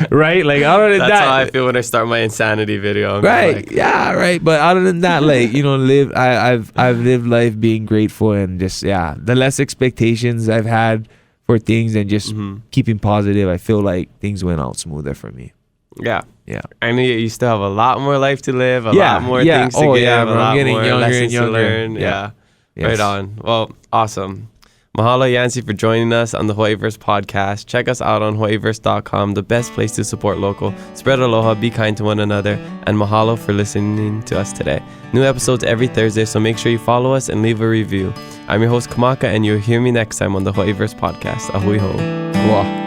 Right? Like other than that's how I feel when I start my insanity video. Right? Yeah, right. But other than that, like, you know, I've lived life being grateful and just the less expectations I've had for things and just keeping positive, I feel like things went out smoother for me. Yeah. Yeah. I know you still have a lot more life to live, a lot more things to give, a lot more lessons to learn. Yeah. Yes. Right on. Well, awesome. Mahalo, Yancy, for joining us on the Hawaiiverse podcast. Check us out on Hawaiiverse.com, the best place to support local. Spread aloha, be kind to one another, and mahalo for listening to us today. New episodes every Thursday, so make sure you follow us and leave a review. I'm your host, Kamaka, and you'll hear me next time on the Hawaiiverse podcast. Ahui ho. Wow.